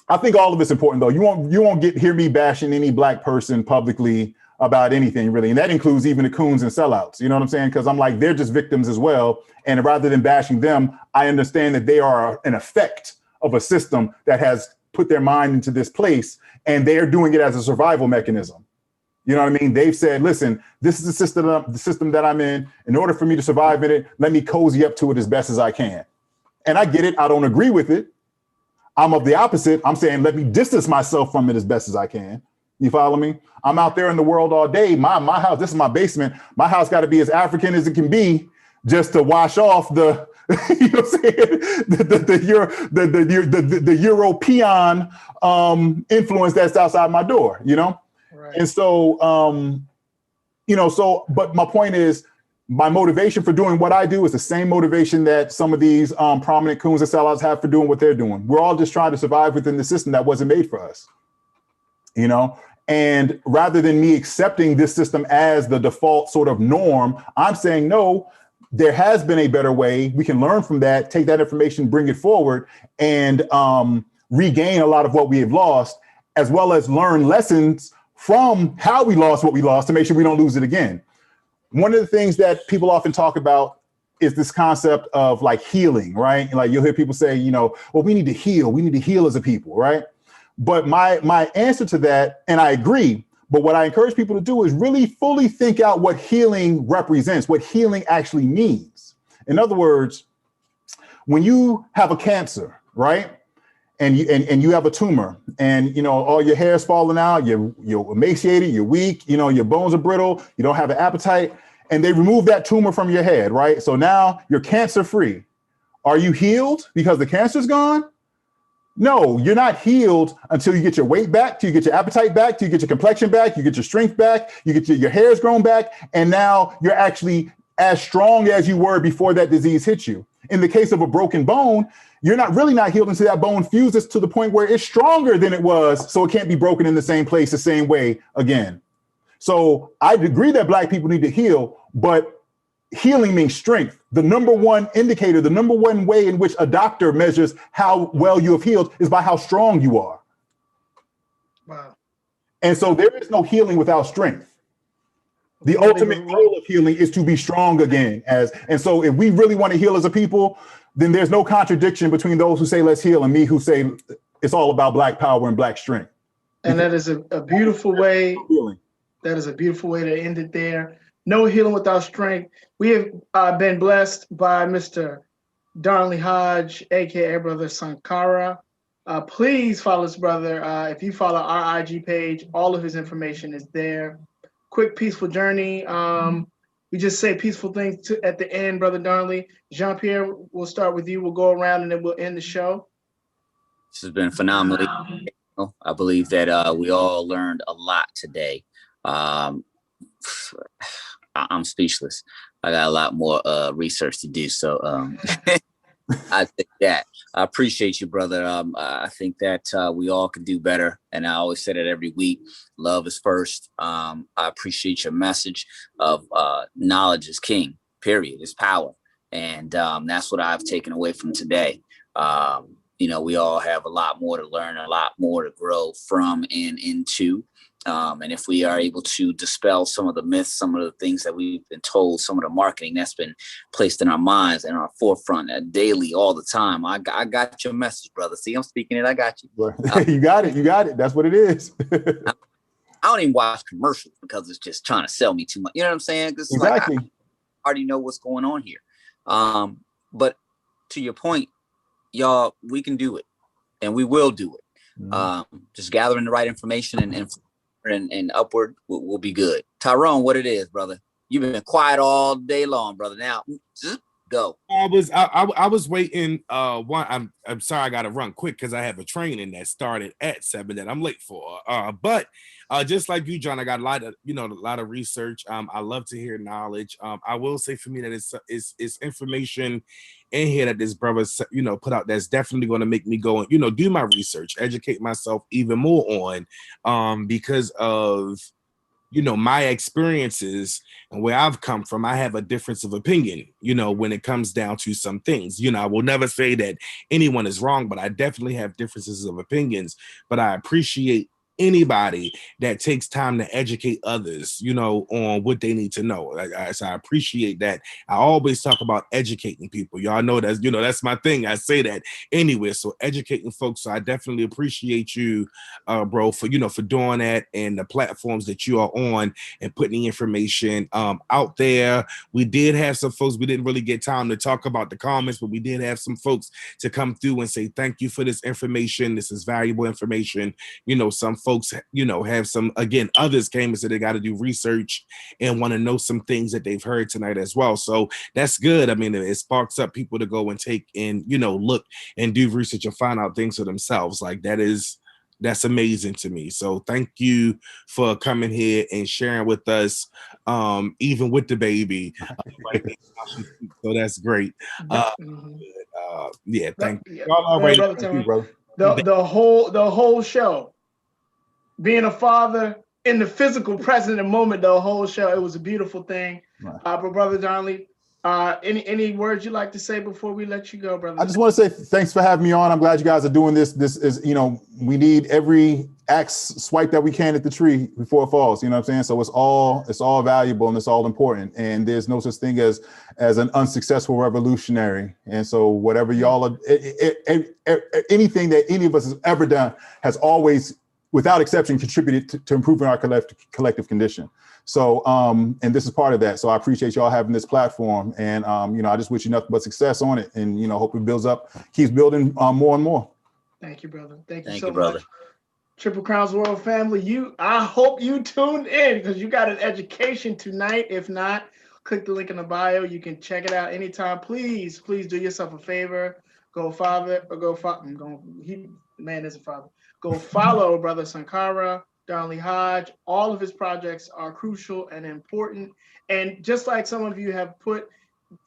I think all of it's important, though. You won't hear me bashing any Black person publicly about anything, really. And that includes even the coons and sellouts. You know what I'm saying? Because I'm like, they're just victims as well. And rather than bashing them, I understand that they are an effect of a system that has put their mind into this place, and they're doing it as a survival mechanism. You know what I mean? They've said, listen, this is the system that I'm in. In order for me to survive in it, let me cozy up to it as best as I can. And I get it. I don't agree with it. I'm of the opposite. I'm saying, let me distance myself from it as best as I can. You follow me? I'm out there in the world all day. My house, this is my basement. My house got to be as African as it can be just to wash off the, you know what I'm saying? The European influence that's outside my door, you know? Right. And so, but my point is, my motivation for doing what I do is the same motivation that some of these prominent coons and sellouts have for doing what they're doing. We're all just trying to survive within the system that wasn't made for us, you know? And rather than me accepting this system as the default sort of norm, I'm saying, no, there has been a better way. We can learn from that, take that information, bring it forward, and regain a lot of what we have lost, as well as learn lessons from how we lost what we lost to make sure we don't lose it again. One of the things that people often talk about is this concept of like healing, right? Like you'll hear people say, well, we need to heal. We need to heal as a people, right? But my answer to that, and I agree, but what I encourage people to do is really fully think out what healing represents, what healing actually means. In other words, when you have a cancer, right? And you have a tumor, and all your hair's falling out, you're emaciated, you're weak, your bones are brittle, you don't have an appetite, and they remove that tumor from your head, right? So now you're cancer free. Are you healed because the cancer's gone? No, you're not healed until you get your weight back, till you get your appetite back, till you get your complexion back, you get your strength back, you get your hair's grown back, and now you're actually as strong as you were before that disease hit you. In the case of a broken bone, you're not healed until that bone fuses to the point where it's stronger than it was, so it can't be broken in the same place, the same way again. So I agree that Black people need to heal, but healing means strength. The number one indicator, the number one way in which a doctor measures how well you have healed is by how strong you are. Wow. And so there is no healing without strength. The ultimate goal of healing is to be strong again. And so if we really want to heal as a people, then there's no contradiction between those who say let's heal and me who say it's all about Black power and Black strength. And that is a beautiful way. That is a beautiful way to end it there. No healing without strength. We have been blessed by Mr. Darnley Hodge, aka Brother Sankara. Please follow this brother. If you follow our IG page, all of his information is there. Quick, peaceful journey. We just say peaceful things at the end, Brother Darnley. Jean-Pierre, we'll start with you. We'll go around and then we'll end the show. This has been phenomenally. I believe that we all learned a lot today. I'm speechless. I got a lot more research to do. So I think that I appreciate you, brother. I think that we all can do better. And I always say that every week, love is first. I appreciate your message of knowledge is king, period, is power. And that's what I've taken away from today. We all have a lot more to learn, a lot more to grow from and into. And if we are able to dispel some of the myths, some of the things that we've been told, some of the marketing that's been placed in our minds and our forefront daily, all the time. I got your message, brother. See, I'm speaking it. I got you. You got it. You got it. That's what it is. I don't even watch commercials because it's just trying to sell me too much. You know what I'm saying? Exactly. Like, I already know what's going on here. But to your point, y'all, we can do it and we will do it. Just gathering the right information and upward will be good. Tyrone, what it is, brother? You've been quiet all day long, brother. Now, go. I was waiting. I'm sorry, I got to run quick because I have a training that started at 7 that I'm late for. But just like you, John, I got a lot of research. I love to hear knowledge. I will say for me that it's information in here that this brother put out that's definitely going to make me go and do my research, educate myself even more on because of my experiences and where I've come from. I have a difference of opinion, when it comes down to some things. I will never say that anyone is wrong, but I definitely have differences of opinions. But I appreciate anybody that takes time to educate others, on what they need to know. So I appreciate that. I always talk about educating people. Y'all know that, that's my thing. I say that anyway. So educating folks. So I definitely appreciate you, bro, for doing that and the platforms that you are on and putting the information out there. We did have some folks, we didn't really get time to talk about the comments, but we did have some folks to come through and say, thank you for this information. This is valuable information. Some folks, have some, again, others came and said they got to do research and want to know some things that they've heard tonight as well. So that's good. I mean, it sparks up people to go and take and, look and do research and find out things for themselves. Like that's amazing to me. So thank you for coming here and sharing with us, even with the baby. So that's great. Yeah, thank you. Thank you, brother. The whole show. Being a father in the physical present moment, the whole show, it was a beautiful thing. Right. But Brother Darnley, any words you'd like to say before we let you go, brother? I just want to say thanks for having me on. I'm glad you guys are doing this. This is, we need every axe swipe that we can at the tree before it falls. You know what I'm saying? So it's all valuable and it's all important. And there's no such thing as an unsuccessful revolutionary. And so whatever y'all are, anything that any of us has ever done has always, without exception, contributed to improving our collective condition. So, and this is part of that. So I appreciate y'all having this platform, and I just wish you nothing but success on it, and hope it builds up, keeps building more and more. Thank you, brother. Thank you so much, Triple Crowns World family. I hope you tuned in because you got an education tonight. If not, click the link in the bio. You can check it out anytime. Please do yourself a favor. Go follow. Man is a father. Go follow Brother Sankara, Darnley Hodge. All of his projects are crucial and important. And just like some of you have put,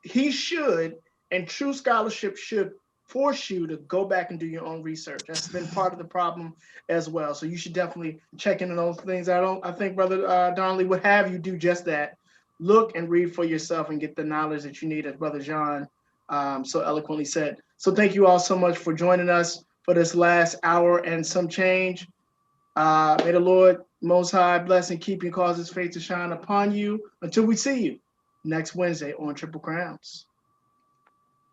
he should, and true scholarship should force you to go back and do your own research. That's been part of the problem as well. So you should definitely check into those things. I think Brother Darnley would have you do just that. Look and read for yourself and get the knowledge that you need, as Brother John so eloquently said. So thank you all so much for joining us for this last hour and some change. May the Lord Most High bless and keep you, cause his face to shine upon you until we see you next Wednesday on Triple Crowns.